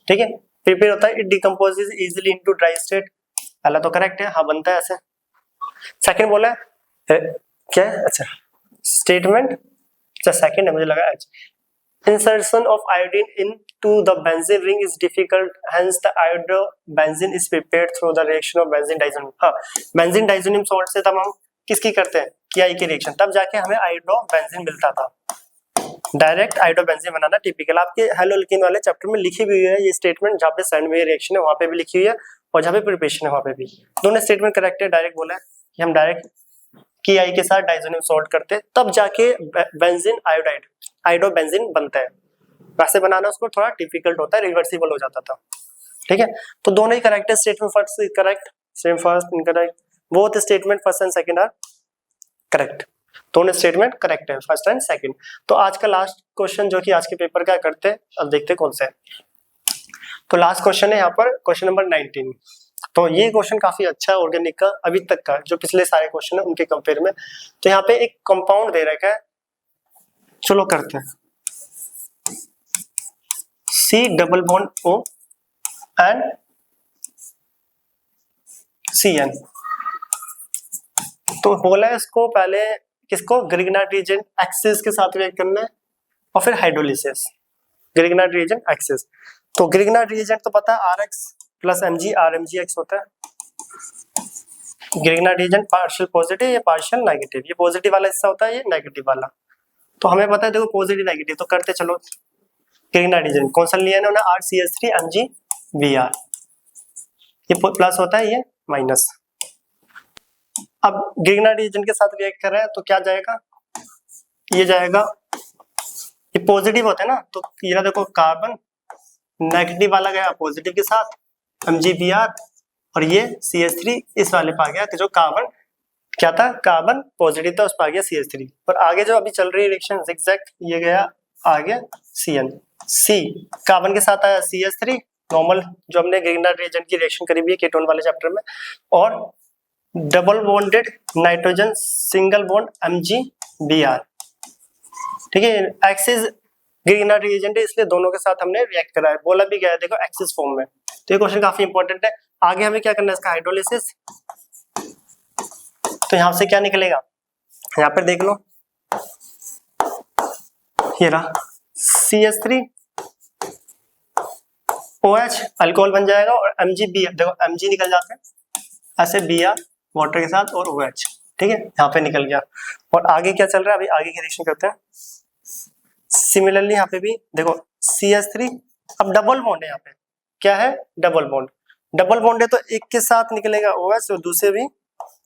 ठीक है, प्रिपेयर होता है, it decomposes easily into dry state. पहला तो करेक्ट है, हाँ बनता है ऐसे। सेकंड बोला है क्या है? अच्छा, स्टेटमेंट अच्छा सेकंड है, मुझे लगा insertion of iodine into the benzene ring is difficult, hence the iodobenzene is prepared through the reaction of benzene diazonium. हाँ, बेंजीन डाइजोनियम सॉल्ट से तब हम किसकी करते हैं? KI की रिएक्शन, तब जाके हमें आयोडोबेंजीन मिलता था। डायरेक्ट आयोडोबेंजीन बनाना टिपिकल आपके हेलोल्कीन वाले चैप्टर में लिखी हुई है ये स्टेटमेंट, जहाँ पे सैंडवेयर रिएक्शन है वहां पे भी लिखी हुई है, और जहाँ पे प्रिपरेशन है वहां पे भी। दोनों स्टेटमेंट करेक्ट है। डायरेक्ट बोला है कि हम डायरेक्ट KI के साथ डाइजोनियम सॉल्ट करते हैं, तब जाके बेंजीन आयोडाइड आयोडोबेंजीन बनता है। वैसे बनाना उसको थोड़ा डिफिकल्ट होता है, रिवर्सिबल हो जाता था। ठीक है, तो दोनों ही करेक्ट है। Statement first is correct, statement first incorrect, both statement first and second are correct. दोनों स्टेटमेंट करेक्ट है, फर्स्ट एंड सेकंड। तो आज का लास्ट क्वेश्चन जो कि आज के पेपर का करते हैं, अब देखते हैं कौन सा है। तो लास्ट क्वेश्चन है यहाँ पर क्वेश्चन नंबर 19। तो ये क्वेश्चन काफी अच्छा है ऑर्गेनिक का, अभी तक का जो पिछले सारे क्वेश्चन है उनके कंपेयर में। तो यहाँ पे एक कंपाउंड दे रखा है, चलो करते हैं। C double bond O and CN। तो बोला है इसको पहले किसको, ग्रिग्नार्ड रिएजेंट एक्सिस के साथ रिएक्ट करना है और फिर हाइड्रोलिसिस, ग्रिग्नार्ड रिएजेंट एक्सिस। तो ग्रिग्नार्ड रिएजेंट तो पता है RX प्लस Mg RMgX होता है। ग्रिग्नार्ड रिएजेंट पार्शियल पॉजिटिव या पार्शियल नेगेटिव, ये पॉजिटिव वाला हिस्सा होता है, ये नेगेटिव वाला। तो हमें पता है देखो पॉजिटिव नेगेटिव, तो करते चलो। ग्रिग्नार्ड रिएजेंट कौन सा लिया है उन्होंने, RCH3 MgBr, ये प्लस होता है, ये माइनस। अब ग्रिग्नार्ड रिएजेंट के साथ रिएक्ट कर रहा है तो क्या जाएगा, ये जाएगा, ये पॉजिटिव होता है ना, तो ये देखो कार्बन नेगेटिव वाला गया पॉजिटिव के साथ MgBr, और ये CH3 इस वाले पा गया, तो जो कार्बन क्या था, कार्बन पॉजिटिव था, उस पर आ गया CH3। और आगे जो अभी चल रही रिएक्शन zigzag, ये गया आगे CN, C कार्बन के साथ आया CH3 नॉर्मल, जो हमने ग्रिग्नार्ड रिएजेंट की रिएक्शन करी हुई है कीटोन वाले चैप्टर में, और double bonded nitrogen single bond MgBr। ठीक है, एक्सिस ग्रिग्नार्ड रिएजेंट है, इसलिए दोनों के साथ हमने रिएक्ट करा है, बोला भी गया है देखो एक्सिस फॉर्म में। तो ये क्वेश्चन काफी इंपॉर्टेंट है। आगे हमें क्या करना है, इसका हाइड्रोलिसिस। तो यहां से क्या निकलेगा, यहाँ पर देख लो, ये रहा CH3 OH अल्कोहल बन जाएगा, और MgBr देखो Mg निकल जाते हैं ऐसे, Br वाटर के साथ और OH। ठीक है, यहाँ पे निकल गया। और आगे क्या चल रहा है, अभी आगे की रिएक्शन करते हैं। सिमिलरली यहाँ पे भी देखो CH3, अब डबल बॉन्ड है, यहाँ पे क्या है, डबल बॉन्ड। डबल बॉन्ड है तो एक के साथ निकलेगा OH और दूसरे भी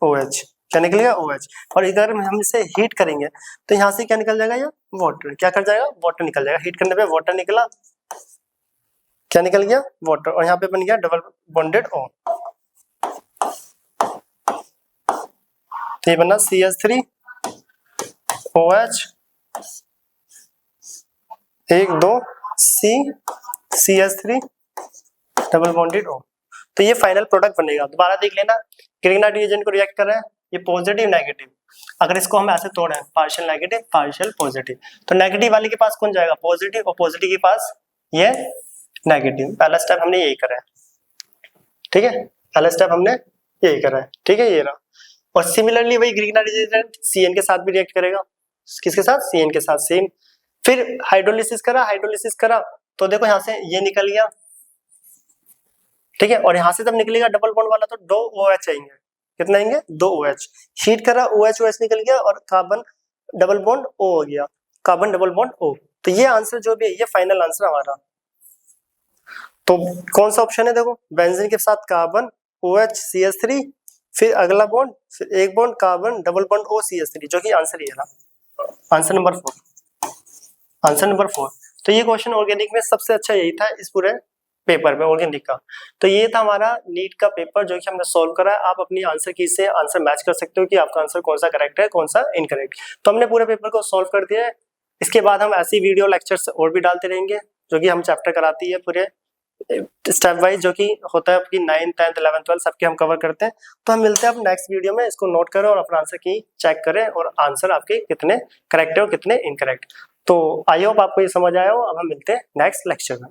OH, क्या निकलेगा OH। और इधर हम इसे हीट करेंगे तो यहाँ से क्या निकल जाएगा, ये वाटर, क्या कर जाएगा, वाटर निकल जाएगा। हीट करने पे वाटर निकला, क्या निकल गया, वाटर, और यहाँ पे बन गया डबल बॉन्डेड O। तो ये बना CH3 OH 1 2 C CH3 double bonded O। तो ये फाइनल प्रोडक्ट बनेगा। दोबारा देख लेना, ग्रिग्नार्ड रिएजेंट को रिएक्ट कर रहे हैं, ये पॉजिटिव नेगेटिव, अगर इसको हम ऐसे तोड़े पार्शियल नेगेटिव पार्शियल पॉजिटिव, तो नेगेटिव वाले के पास कौन जाएगा, पॉजिटिव, और पॉजिटिव के पास ये नेगेटिव। पहला स्टेप हमने यही करा है। ठीक है, पहला स्टेप हमने यही करा है। ठीक है, ये रहा। और सिमिलरली वही ग्रिग्नार्ड रिएजेंट CN के साथ भी रिएक्ट करेगा, किसके साथ, CN के साथ सेम। फिर हाइड्रोलिसिस करा तो देखो यहाँ से ये निकल गया। ठीक है, और यहाँ से जब निकलेगा डबल बॉन्ड वाला तो 2 OH आएंगे, कितना आएंगे, 2 OH। हीट करा OH निकल गया और कार्बन डबल बॉन्ड O हो गया, कार्बन डबल बॉन्ड O। तो ये आंसर जो भी है, ये फाइनल आंसर हमारा। तो कौन सा ऑप्शन है, देखो बेंजीन के साथ कार्बन OH CH3, फिर अगला बॉन्ड, फिर एक bond carbon double bond O CH3, जो कि आंसर ये रहा, आंसर नंबर 4, आंसर नंबर 4। तो ये क्वेश्चन ऑर्गेनिक में सबसे अच्छा यही था इस पूरे पेपर में, ऑर्गेनिक का। तो ये था हमारा नीट का पेपर जो कि हमने सॉल्व करा है। आप अपनी आंसर की से आंसर मैच कर सकते हो कि आपका आंसर कौन सा करेक्ट है, कौन सा इनकरेक्ट। तो हमने पूरे पेपर को सॉल्व कर दिया है। इसके बाद हम ऐसी वीडियो लेक्चर्स और भी डालते रहेंगे जो कि हम चैप्टर कराती है पूरे स्टेप वाइज, जो कि होता है आपकी 9th 10th 11th 12th सबके हम कवर करते हैं। तो हम मिलते हैं अब नेक्स्ट वीडियो में, इसको नोट करें और अपना आंसर की चेक करें और आंसर आपके कितने करेक्ट है और कितने इनकरेक्ट। तो आई होप आपको ये समझ आया हो। अब हम मिलते हैं नेक्स्ट लेक्चर में।